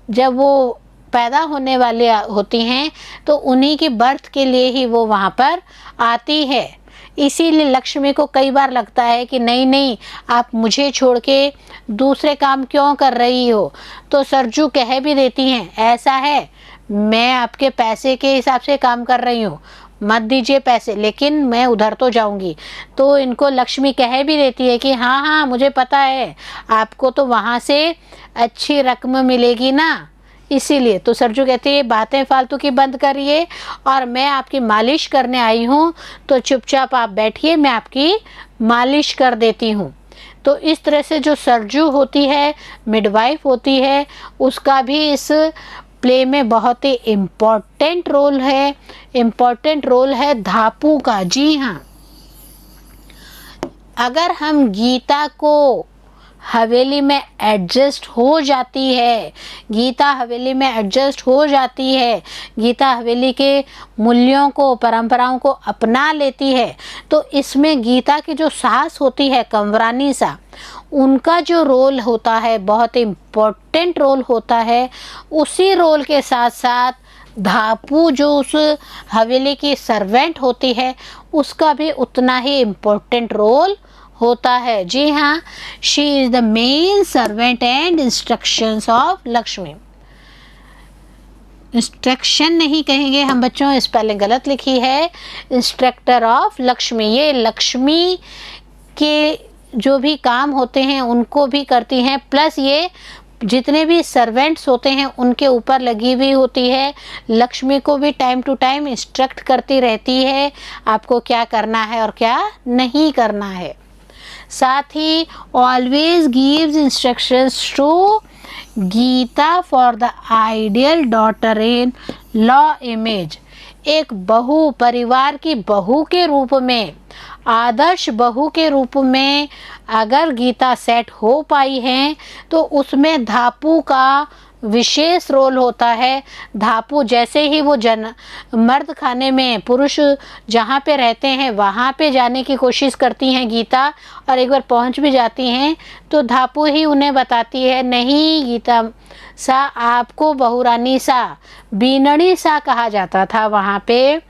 जब वो पैदा होने वाले होती हैं तो उन्हीं की बर्थ के लिए ही वो वहाँ पर आती है। इसीलिए लक्ष्मी को कई बार लगता है कि नहीं नहीं, आप मुझे छोड़ के दूसरे काम क्यों कर रही हो। तो सरजू कह भी देती हैं, ऐसा है मैं आपके पैसे के हिसाब से काम कर रही हूँ, मत दीजिए पैसे, लेकिन मैं उधर तो जाऊंगी। तो इनको लक्ष्मी कह भी देती है कि हाँ हाँ मुझे पता है, आपको तो वहाँ से अच्छी रकम मिलेगी ना, इसीलिए। तो सरजू कहती है बातें फालतू की बंद करिए और मैं आपकी मालिश करने आई हूँ, तो चुपचाप आप बैठिए, मैं आपकी मालिश कर देती हूँ। तो इस तरह से जो सरजू होती है, मिडवाइफ होती है, उसका भी इस प्ले में बहुत ही इम्पोर्टेंट रोल है। इम्पोर्टेंट रोल है धापू का। जी हाँ, अगर हम गीता को हवेली में एडजस्ट हो जाती है, गीता हवेली में एडजस्ट हो जाती है, गीता हवेली के मूल्यों को, परंपराओं को अपना लेती है, तो इसमें गीता की जो सास होती है कंवरानी सा, उनका जो रोल होता है बहुत इम्पोर्टेंट रोल होता है। उसी रोल के साथ साथ धापू जो उस हवेली की सर्वेंट होती है उसका भी उतना ही इम्पोर्टेंट रोल होता है। जी हाँ, she is the main servant and instructions of Lakshmi. Instruction नहीं कहेंगे हम बच्चों, स्पेलिंग गलत लिखी है, इंस्ट्रक्टर ऑफ लक्ष्मी। ये लक्ष्मी के जो भी काम होते हैं उनको भी करती हैं, प्लस ये जितने भी सर्वेंट्स होते हैं उनके ऊपर लगी हुई होती है। लक्ष्मी को भी टाइम टू टाइम इंस्ट्रक्ट करती रहती है, आपको क्या करना है और क्या नहीं करना है। साथ ही always gives instructions to Geeta for the ideal daughter in law image. एक बहू, परिवार की बहू के रूप में, आदर्श बहू के रूप में अगर गीता सेट हो पाई है तो उसमें धापू का विशेष रोल होता है। धापू जैसे ही वो मर्द खाने में, पुरुष जहाँ पे रहते हैं वहाँ पे जाने की कोशिश करती हैं गीता, और एक बार पहुँच भी जाती हैं तो धापू ही उन्हें बताती है, नहीं गीता सा, आपको बहुरानी सा, बीनड़ी सा कहा जाता था वहाँ पे।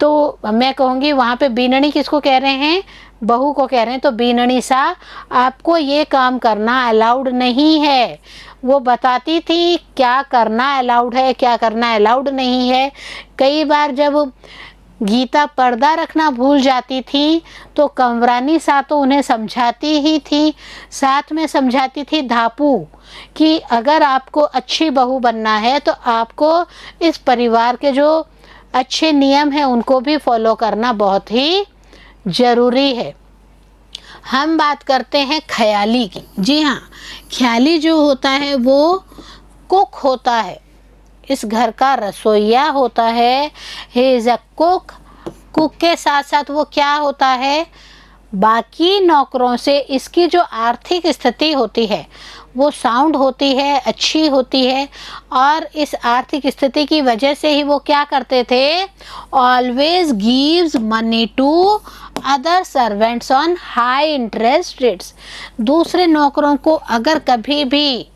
तो मैं कहूँगी वहाँ पे बीनड़ी किसको कह रहे हैं, बहू को कह रहे हैं। तो बीनड़ी सा, आपको ये काम करना अलाउड नहीं है। वो बताती थी क्या करना अलाउड है, क्या करना अलाउड नहीं है। कई बार जब गीता पर्दा रखना भूल जाती थी तो कंवरानी सातो उन्हें समझाती ही थी, साथ में समझाती थी धापू कि अगर आपको अच्छी बहू बनना है तो आपको इस परिवार के जो अच्छे नियम हैं उनको भी फॉलो करना बहुत ही ज़रूरी है। हम बात करते हैं ख्याली की। जी हाँ, ख्याली जो होता है वो कुक होता है, इस घर का रसोइया होता है। He is a cook. Cook के साथ साथ वो क्या होता है, बाकी नौकरों से इसकी जो आर्थिक स्थिति होती है वो साउंड होती है, अच्छी होती है। और इस आर्थिक स्थिति की वजह से ही वो क्या करते थे, always gives money to other servants on high interest rates. दूसरे नौकरों को अगर कभी भी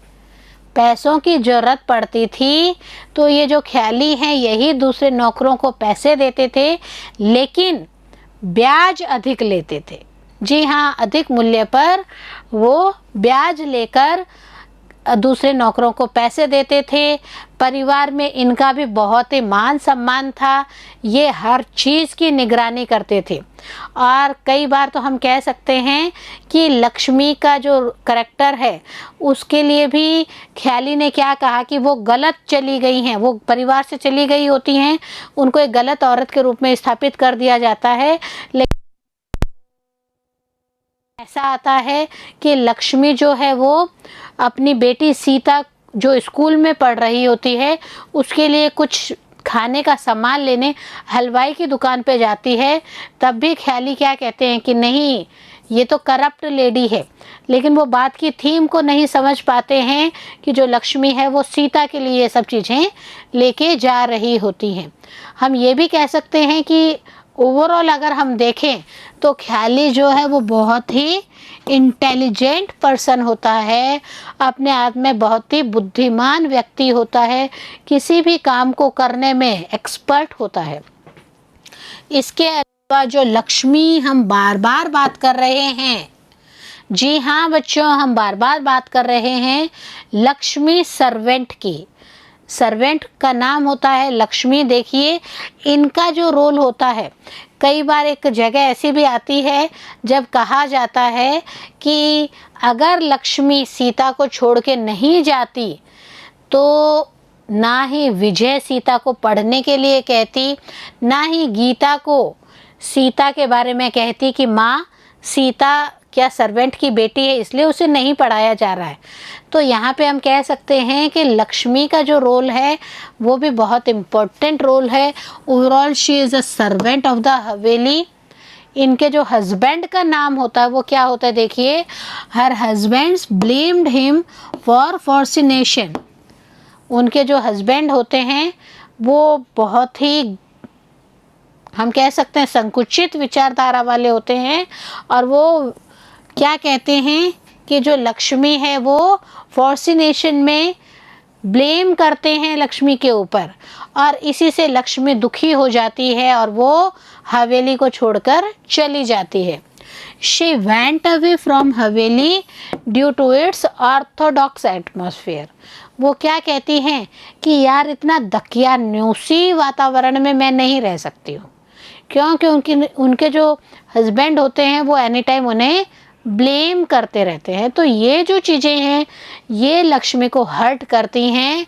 पैसों की ज़रूरत पड़ती थी तो ये जो ख्याली हैं यही दूसरे नौकरों को पैसे देते थे, लेकिन ब्याज अधिक लेते थे। जी हाँ, अधिक मूल्य पर वो ब्याज लेकर दूसरे नौकरों को पैसे देते थे। परिवार में इनका भी बहुत ही मान सम्मान था, ये हर चीज़ की निगरानी करते थे। और कई बार तो हम कह सकते हैं कि लक्ष्मी का जो करैक्टर है उसके लिए भी ख्याली ने क्या कहा कि वो गलत चली गई हैं, वो परिवार से चली गई होती हैं, उनको एक गलत औरत के रूप में स्थापित कर दिया जाता है। ऐसा आता है कि लक्ष्मी जो है वो अपनी बेटी सीता जो स्कूल में पढ़ रही होती है उसके लिए कुछ खाने का सामान लेने हलवाई की दुकान पे जाती है, तब भी ख्याली क्या कहते हैं कि नहीं, ये तो करप्ट लेडी है। लेकिन वो बात की थीम को नहीं समझ पाते हैं कि जो लक्ष्मी है वो सीता के लिए ये सब चीज़ें लेके जा रही होती हैं। हम ये भी कह सकते हैं कि ओवरऑल अगर हम देखें तो ख्याली जो है वो बहुत ही इंटेलिजेंट पर्सन होता है, अपने आप में बहुत ही बुद्धिमान व्यक्ति होता है, किसी भी काम को करने में एक्सपर्ट होता है। इसके अलावा जो लक्ष्मी हम बार बार बात कर रहे हैं, जी हाँ बच्चों, हम बार बार बात कर रहे हैं लक्ष्मी सर्वेंट की। सर्वेंट का नाम होता है लक्ष्मी। देखिए इनका जो रोल होता है, कई बार एक जगह ऐसी भी आती है जब कहा जाता है कि अगर लक्ष्मी सीता को छोड़ के नहीं जाती तो ना ही विजय सीता को पढ़ने के लिए कहती, ना ही गीता को सीता के बारे में कहती कि माँ सीता क्या सर्वेंट की बेटी है इसलिए उसे नहीं पढ़ाया जा रहा है। तो यहाँ पे हम कह सकते हैं कि लक्ष्मी का जो रोल है वो भी बहुत इम्पोर्टेंट रोल है। Overall she is a servant of the हवेली। इनके जो हस्बैंड का नाम होता है वो क्या होता है, देखिए, हर husbands blamed him for fascination. उनके जो हस्बैंड होते हैं वो बहुत ही, हम कह सकते हैं, संकुचित विचारधारा वाले होते हैं। और वो क्या कहते हैं कि जो लक्ष्मी है वो फॉर्सिनेशन में ब्लेम करते हैं लक्ष्मी के ऊपर, और इसी से लक्ष्मी दुखी हो जाती है और वो हवेली को छोड़कर चली जाती है। She went away from haveli due to its orthodox atmosphere. वो क्या कहती हैं कि यार इतना दकियानूसी वातावरण में मैं नहीं रह सकती हूँ, क्योंकि उनके जो हस्बैंड होते हैं वो एनी टाइम उन्हें ब्लेम करते रहते हैं। तो ये जो चीज़ें हैं ये लक्ष्मी को हर्ट करती हैं।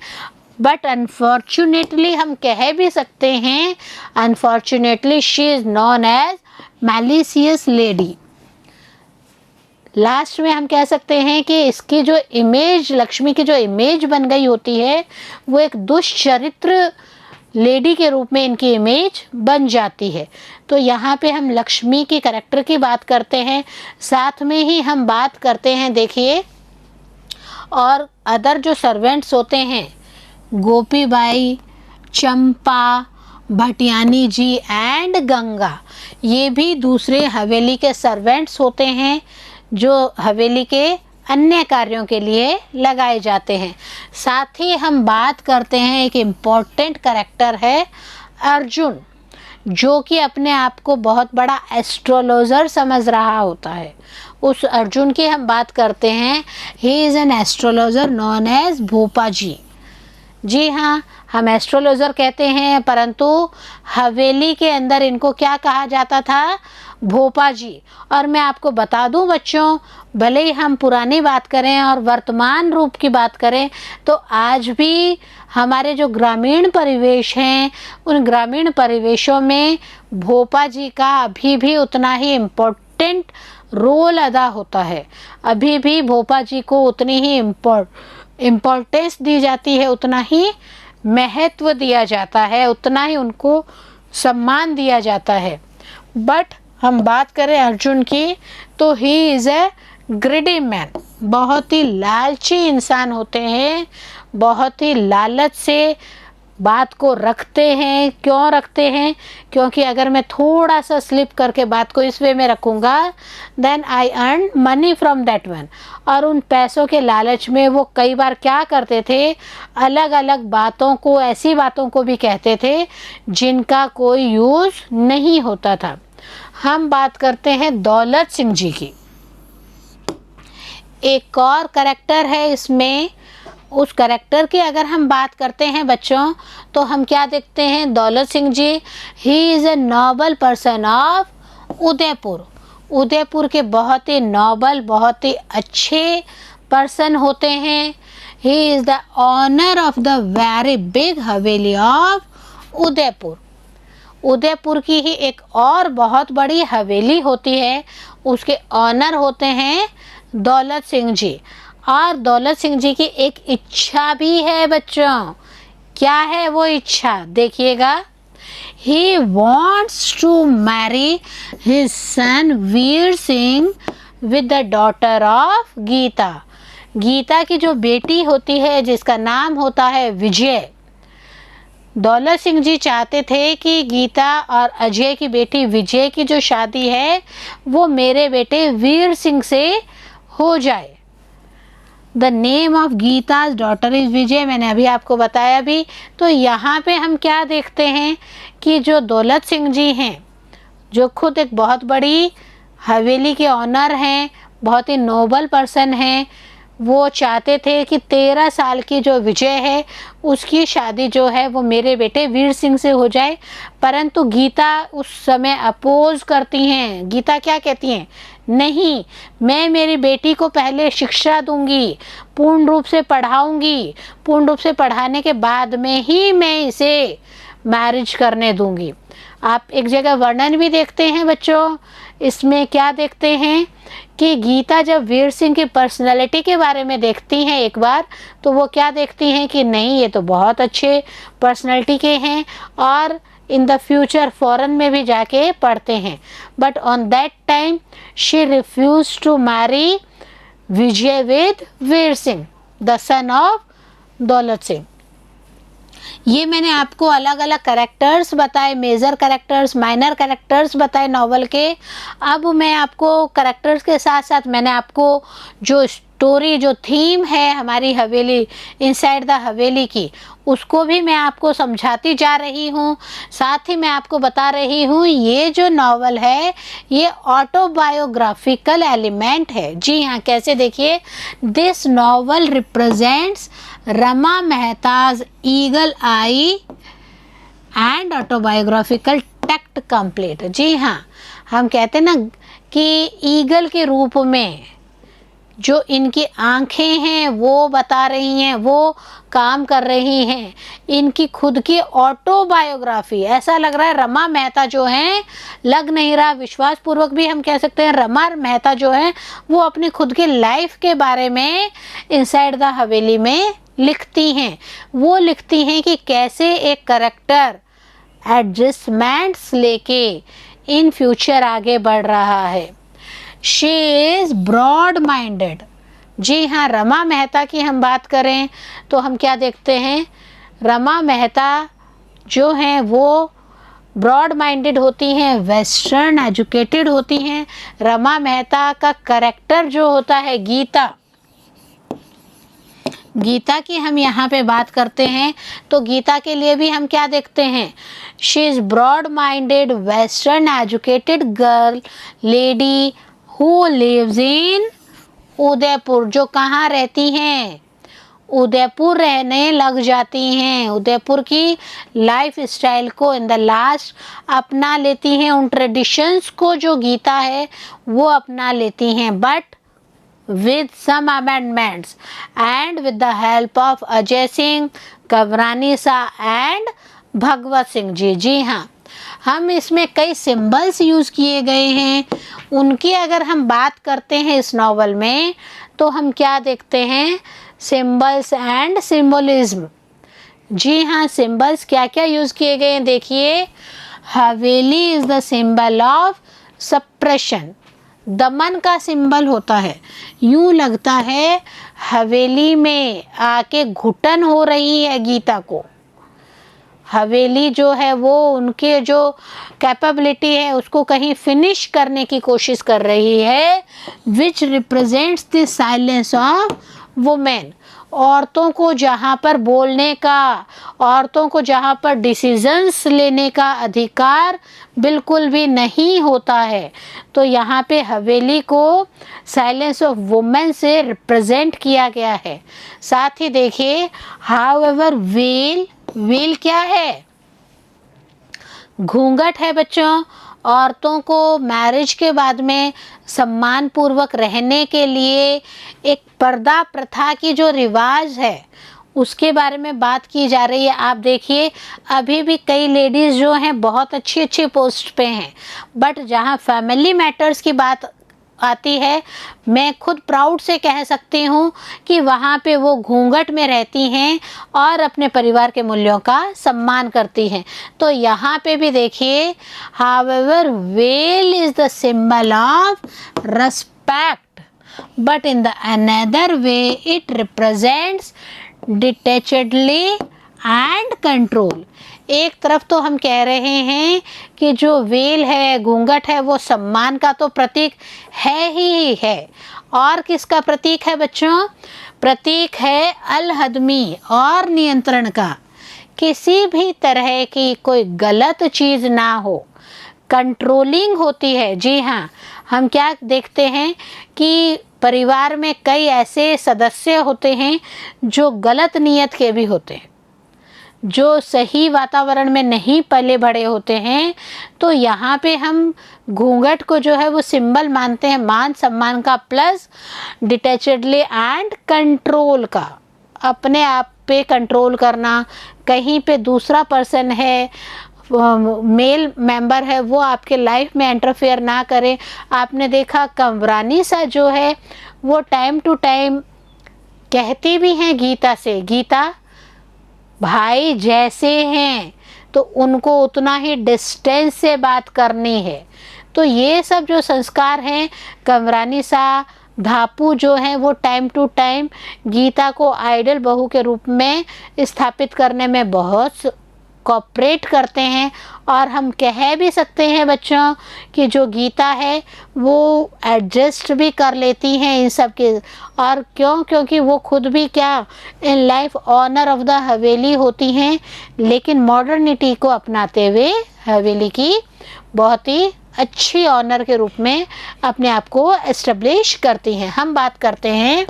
बट अनफॉर्चुनेटली हम कह भी सकते हैं, unfortunately she is known as malicious lady. Last में हम कह सकते हैं कि इसकी जो इमेज, लक्ष्मी की जो इमेज बन गई होती है वो एक दुष्चरित्र लेडी के रूप में इनकी इमेज बन जाती है। तो यहाँ पे हम लक्ष्मी की करैक्टर की बात करते हैं, साथ में ही हम बात करते हैं, देखिए, और अदर जो सर्वेंट्स होते हैं, गोपी बाई, चंपा, भटियानी जी एंड गंगा, ये भी दूसरे हवेली के सर्वेंट्स होते हैं जो हवेली के अन्य कार्यों के लिए लगाए जाते हैं। साथ ही हम बात करते हैं, एक इम्पॉर्टेंट करैक्टर है अर्जुन, जो कि अपने आप को बहुत बड़ा एस्ट्रोलॉजर समझ रहा होता है। उस अर्जुन की हम बात करते हैं। He is an astrologer known as Bhopa ji. जी हाँ, हम एस्ट्रोलॉजर कहते हैं, परंतु हवेली के अंदर इनको क्या कहा जाता था? भोपा जी। और मैं आपको बता दूं बच्चों, भले ही हम पुरानी बात करें और वर्तमान रूप की बात करें, तो आज भी हमारे जो ग्रामीण परिवेश हैं, उन ग्रामीण परिवेशों में भोपा जी का अभी भी उतना ही इम्पोर्टेंट रोल अदा होता है। अभी भी भोपा जी को उतनी ही इम्पोर्टेंस दी जाती है, उतना ही महत्व दिया जाता है, उतना ही उनको सम्मान दिया जाता है। बट हम बात करें अर्जुन की, तो ही इज़ ए ग्रिडी मैन, बहुत ही लालची इंसान होते हैं, बहुत ही लालच से बात को रखते हैं। क्यों रखते हैं? क्योंकि अगर मैं थोड़ा सा स्लिप करके बात को इस वे में रखूँगा, then I earn money from that one. और उन पैसों के लालच में वो कई बार क्या करते थे, अलग अलग बातों को, ऐसी बातों को भी कहते थे जिनका कोई यूज़ नहीं होता था। हम बात करते हैं दौलत सिंह जी की। एक और करैक्टर है इसमें, उस करैक्टर की अगर हम बात करते हैं बच्चों, तो हम क्या देखते हैं? Daulat Singh ji, he is a noble person of Udaipur. Udaipur के बहुत ही नोबल, बहुत ही अच्छे पर्सन होते हैं। He is the owner of the very big haveli of Udaipur. Udaipur की ही एक और बहुत बड़ी हवेली होती है, उसके ऑनर होते हैं दौलत सिंह जी। और दौलत सिंह जी की एक इच्छा भी है बच्चों। क्या है वो इच्छा? देखिएगा, he wants to marry his son Veer Singh with the daughter of Geeta. Geeta की जो बेटी होती है, जिसका नाम होता है विजय, दौलत सिंह जी चाहते थे कि गीता और अजय की बेटी विजय की जो शादी है वो मेरे बेटे वीर सिंह से हो जाए। The name of Geeta's daughter is Vijay, मैंने अभी आपको बताया भी। तो यहाँ पे हम क्या देखते हैं कि जो दौलत सिंह जी हैं, जो खुद एक बहुत बड़ी हवेली के ऑनर हैं, बहुत ही नोबल पर्सन हैं, वो चाहते थे कि 13 साल की जो विजय है उसकी शादी जो है वो मेरे बेटे वीर सिंह से हो जाए। परंतु गीता उस समय अपोज करती हैं। गीता क्या कहती हैं? नहीं, मैं मेरी बेटी को पहले शिक्षा दूंगी, पूर्ण रूप से पढ़ाऊंगी, पूर्ण रूप से पढ़ाने के बाद में ही मैं इसे मैरिज करने दूंगी। आप एक जगह वर्णन भी देखते हैं बच्चों, इसमें क्या देखते हैं कि गीता जब वीर सिंह की पर्सनालिटी के बारे में देखती हैं एक बार, तो वो क्या देखती हैं कि नहीं, ये तो बहुत अच्छे पर्सनालिटी के हैं और इन द फ्यूचर फॉरेन में भी जाके पढ़ते हैं। But on that time she refuse to marry Vijay with Veer Singh, the son of Daulat Singh. ये मैंने आपको अलग अलग कैरेक्टर्स बताए, मेजर कैरेक्टर्स, माइनर कैरेक्टर्स बताए नॉवल के। अब मैं आपको कैरेक्टर्स के साथ साथ मैंने आपको जो स्टोरी, जो थीम है हमारी हवेली, इनसाइड द हवेली की, उसको भी मैं आपको समझाती जा रही हूँ। साथ ही मैं आपको बता रही हूँ ये जो नॉवल है ये ऑटोबायोग्राफिकल एलिमेंट है। जी हाँ, कैसे? देखिए, this novel represents Rama Mehta's eagle eye and autobiographical text complete. जी हाँ, हम कहते हैं ना कि ईगल के रूप में जो इनकी आंखें हैं वो बता रही हैं, वो काम कर रही हैं, इनकी खुद की ऑटोबायोग्राफी। ऐसा लग रहा है रमा मेहता जो हैं, लग नहीं रहा, विश्वास पूर्वक भी हम कह सकते हैं रमा मेहता जो हैं वो अपनी खुद की लाइफ के बारे में इनसाइड द हवेली में लिखती हैं। वो लिखती हैं कि कैसे एक करेक्टर एडजस्टमेंट्स लेके इन फ्यूचर आगे बढ़ रहा है। She is broad minded. जी हाँ, रमा मेहता की हम बात करें तो हम क्या देखते हैं, रमा मेहता जो हैं वो ब्रॉड माइंडेड होती हैं, वेस्टर्न एजुकेटेड होती हैं। रमा मेहता का करेक्टर जो होता है गीता, गीता की हम यहाँ पे बात करते हैं तो गीता के लिए भी हम क्या देखते हैं, she is broad minded western educated girl lady who lives in Udaipur. जो कहाँ रहती हैं? उदयपुर रहने लग जाती हैं, उदयपुर की लाइफ स्टाइल को इन द लास्ट अपना लेती हैं, उन ट्रेडिशंस को जो गीता है वो अपना लेती हैं, but with some amendments and with the help of Ajay Singh, Kanwarani sa and भगवत सिंह जी। जी हाँ, हम इसमें कई सिंबल्स यूज़ किए गए हैं। उनकी अगर हम बात करते हैं इस नॉवल में तो हम क्या देखते हैं, सिंबल्स एंड सिंबलिज्म। जी हाँ, सिंबल्स क्या क्या यूज़ किए गए हैं देखिए। हवेली is the symbol of suppression, दमन का सिंबल होता है। यूं लगता है हवेली में आके घुटन हो रही है गीता को। हवेली जो है वो उनके जो कैपेबिलिटी है उसको कहीं फिनिश करने की कोशिश कर रही है, विच represents the silence of women. औरतों को जहाँ पर बोलने का, औरतों को जहाँ पर डिसीजंस लेने का अधिकार बिल्कुल भी नहीं होता है। तो यहाँ पे हवेली को साइलेंस ऑफ वुमेन से रिप्रेजेंट किया गया है। साथ ही देखिए, हाउएवर वेल, वेल क्या है, घूंघट है बच्चों। औरतों को मैरिज के बाद में सम्मान पूर्वक रहने के लिए एक पर्दा प्रथा की जो रिवाज है उसके बारे में बात की जा रही है। आप देखिए, अभी भी कई लेडीज़ जो हैं बहुत अच्छी अच्छी पोस्ट पे हैं, बट जहाँ फैमिली मैटर्स की बात आती है, मैं खुद प्राउड से कह सकती हूँ कि वहाँ पे वो घूंघट में रहती हैं और अपने परिवार के मूल्यों का सम्मान करती हैं। तो यहाँ पे भी देखिए, however veil is the symbol of respect, but in the another way it represents detachedly and control. एक तरफ तो हम कह रहे हैं कि जो वेल है, घूंघट है, वो सम्मान का तो प्रतीक है ही है, और किसका प्रतीक है बच्चों, प्रतीक है अलहदमी और नियंत्रण का। किसी भी तरह की कोई गलत चीज़ ना हो, कंट्रोलिंग होती है। जी हाँ, हम क्या देखते हैं कि परिवार में कई ऐसे सदस्य होते हैं जो गलत नीयत के भी होते हैं, जो सही वातावरण में नहीं पले बड़े होते हैं। तो यहाँ पे हम घूंघट को जो है वो सिंबल मानते हैं मान सम्मान का, प्लस डिटैचडली एंड कंट्रोल का, अपने आप पे कंट्रोल करना। कहीं पे दूसरा पर्सन है, मेल मेंबर है, वो आपके लाइफ में इंटरफेयर ना करे। आपने देखा कंवरानी सा जो है वो टाइम टू टाइम कहती भी हैं गीता से, गीता भाई जैसे हैं तो उनको उतना ही डिस्टेंस से बात करनी है। तो ये सब जो संस्कार हैं, कंवरानी सा, धापू जो हैं वो टाइम टू टाइम गीता को आइडल बहू के रूप में स्थापित करने में बहुत कोऑपरेट करते हैं। और हम कह भी सकते हैं बच्चों कि जो गीता है वो एडजस्ट भी कर लेती हैं इन सब के। और क्यों, क्योंकि वो खुद भी क्या in life owner of the haveli होती हैं, लेकिन मॉडर्निटी को अपनाते हुए हवेली की बहुत ही अच्छी ऑनर के रूप में अपने आप को एस्टेब्लिश करती हैं। हम बात करते हैं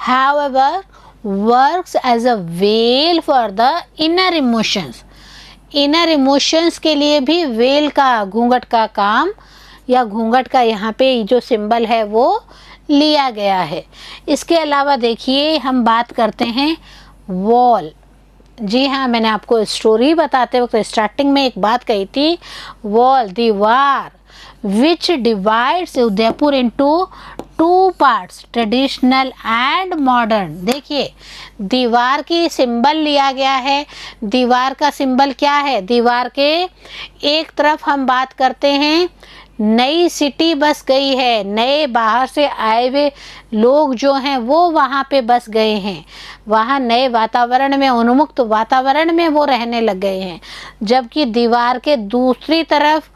however works as a veil for the inner emotions। Inner emotions के लिए भी वेल का, घूंघट का काम या घूंघट का यहाँ पे जो सिंबल है वो लिया गया है। इसके अलावा देखिए, हम बात करते हैं वॉल। जी हाँ, मैंने आपको स्टोरी बताते वक्त स्टार्टिंग में एक बात कही थी, वॉल, दीवार, विच divides Udaipur into two parts, traditional and modern. देखिए, दीवार की सिंबल लिया गया है। दीवार का सिंबल क्या है, दीवार के एक तरफ हम बात करते हैं नई सिटी बस गई है, नए बाहर से आए हुए लोग जो हैं वो वहाँ पे बस गए हैं, वहाँ नए वातावरण में, उन्मुक्त वातावरण में वो रहने लग गए हैं। जबकि दीवार के दूसरी तरफ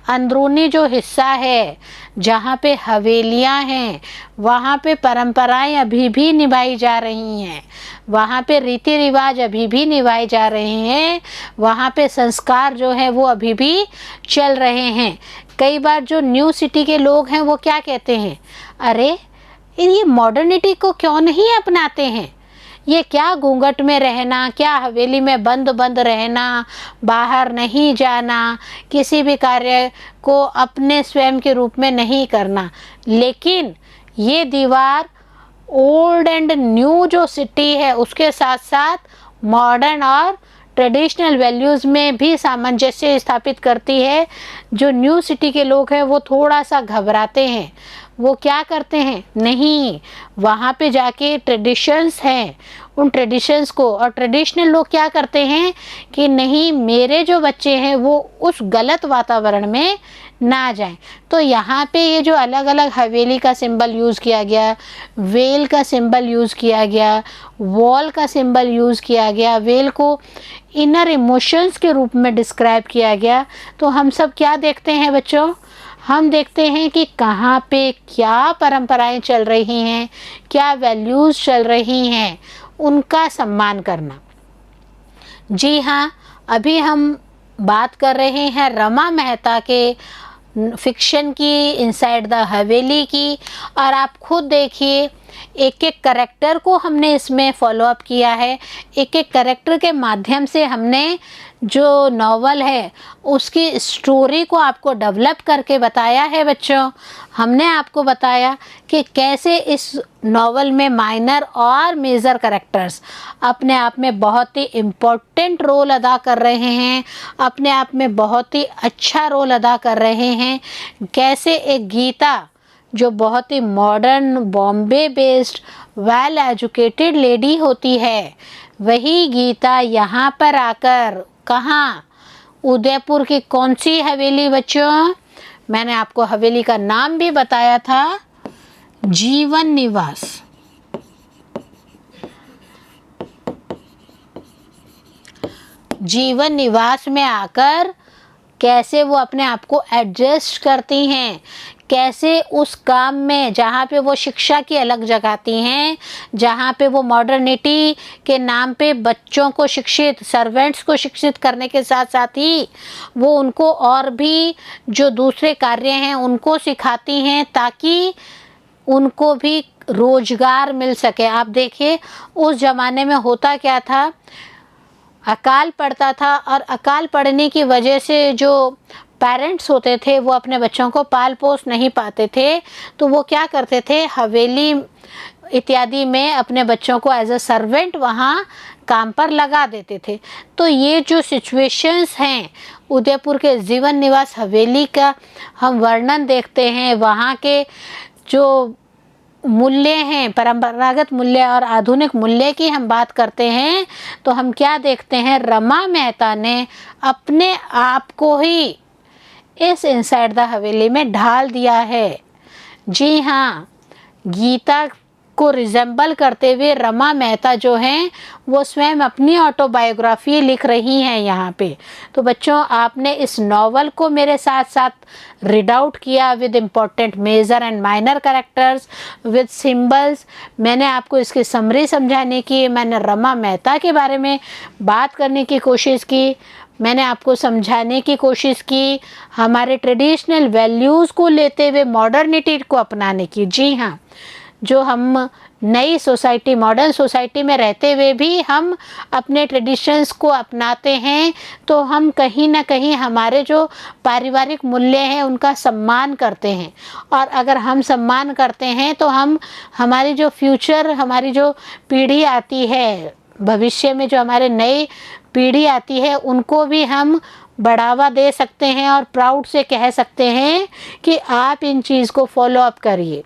अंदरूनी जो हिस्सा है, जहाँ पे हवेलियाँ हैं, वहाँ पे परंपराएं अभी भी निभाई जा रही हैं, वहाँ पे रीति रिवाज अभी भी निभाए जा रहे हैं, वहाँ पे संस्कार जो है वो अभी भी चल रहे हैं। कई बार जो न्यू सिटी के लोग हैं वो क्या कहते हैं, अरे ये मॉडर्निटी को क्यों नहीं अपनाते हैं? ये क्या घूंघट में रहना, क्या हवेली में बंद बंद रहना, बाहर नहीं जाना, किसी भी कार्य को अपने स्वयं के रूप में नहीं करना। लेकिन ये दीवार ओल्ड एंड न्यू जो सिटी है उसके साथ साथ मॉडर्न और ट्रेडिशनल वैल्यूज़ में भी सामंजस्य स्थापित करती है। जो न्यू सिटी के लोग हैं वो थोड़ा सा घबराते हैं, वो क्या करते हैं, नहीं, वहाँ पे जाके ट्रेडिशंस हैं, उन ट्रेडिशंस को, और ट्रेडिशनल लोग क्या करते हैं कि नहीं, मेरे जो बच्चे हैं वो उस गलत वातावरण में ना जाएं। तो यहाँ पे ये जो अलग अलग हवेली का सिंबल यूज़ किया गया, वेल का सिंबल यूज़ किया गया, वॉल का सिंबल यूज़ किया गया, वेल को इनर इमोशंस के रूप में डिस्क्राइब किया गया, तो हम सब क्या देखते हैं बच्चों? हम देखते हैं कि कहाँ पे क्या परंपराएं चल रही हैं, क्या वैल्यूज़ चल रही हैं, उनका सम्मान करना। जी हाँ, अभी हम बात कर रहे हैं रमा मेहता के फिक्शन की, इनसाइड द हवेली की, और आप खुद देखिए एक एक करैक्टर को हमने इसमें फॉलो अप किया है। एक एक करैक्टर के माध्यम से हमने जो नॉवल है उसकी स्टोरी को आपको डेवलप करके बताया है बच्चों। हमने आपको बताया कि कैसे इस नॉवल में माइनर और मेजर करैक्टर्स अपने आप में बहुत ही इम्पोर्टेंट रोल अदा कर रहे हैं, अपने आप में बहुत ही अच्छा रोल अदा कर रहे हैं। कैसे एक गीता जो बहुत ही modern, Bombay based, well educated lady होती है, वही गीता यहाँ पर आकर, कहाँ, उदयपुर की कौन सी हवेली बच्चों? मैंने आपको हवेली का नाम भी बताया था, जीवन निवास। जीवन निवास में आकर कैसे वो अपने आप को एडजस्ट करती हैं, कैसे उस काम में जहाँ पे वो शिक्षा की अलग जगाती हैं, जहाँ पे वो मॉडर्निटी के नाम पे बच्चों को शिक्षित, सर्वेंट्स को शिक्षित करने के साथ साथ ही वो उनको और भी जो दूसरे कार्य हैं उनको सिखाती हैं, ताकि उनको भी रोजगार मिल सके। आप देखिए उस ज़माने में होता क्या था, अकाल पड़ता था, और अकाल पड़ने की वजह से जो पेरेंट्स होते थे वो अपने बच्चों को पाल पोस नहीं पाते थे, तो वो क्या करते थे, हवेली इत्यादि में अपने बच्चों को एज अ सर्वेंट वहाँ काम पर लगा देते थे। तो ये जो सिचुएशंस हैं, उदयपुर के जीवन निवास हवेली का हम वर्णन देखते हैं, वहाँ के जो मूल्य हैं, परंपरागत मूल्य और आधुनिक मूल्य की हम बात करते हैं, तो हम क्या देखते हैं, रमा मेहता ने अपने आप को ही इस इनसाइड द हवेली में ढाल दिया है। जी हाँ, गीता को रिजेंबल करते हुए रमा मेहता जो हैं वो स्वयं अपनी ऑटोबायोग्राफी लिख रही हैं यहाँ पे। तो बच्चों, आपने इस नॉवल को मेरे साथ साथ रीड आउट किया with important major and minor characters, with symbols. मैंने आपको इसकी समरी समझाने की, मैंने रमा मेहता के बारे में बात करने की कोशिश की, मैंने आपको समझाने की कोशिश की हमारे ट्रेडिशनल वैल्यूज़ को लेते हुए मॉडर्निटी को अपनाने की। जी हाँ, जो हम नई सोसाइटी, मॉडर्न सोसाइटी में रहते हुए भी हम अपने ट्रेडिशंस को अपनाते हैं, तो हम कहीं ना कहीं हमारे जो पारिवारिक मूल्य हैं उनका सम्मान करते हैं। और अगर हम सम्मान करते हैं तो हम, हमारी जो फ्यूचर, हमारी जो पीढ़ी आती है, भविष्य में जो हमारे नई पीढ़ी आती है, उनको भी हम बढ़ावा दे सकते हैं और प्राउड से कह सकते हैं कि आप इन चीज़ को फॉलो अप करिए।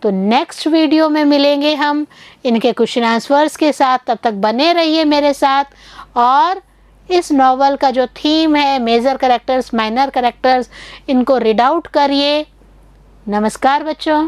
तो नेक्स्ट वीडियो में मिलेंगे हम इनके क्वेश्चन आंसर्स के साथ। तब तक बने रहिए मेरे साथ, और इस नॉवल का जो थीम है, मेजर कैरेक्टर्स, माइनर कैरेक्टर्स, इनको रीड आउट करिए। नमस्कार बच्चों।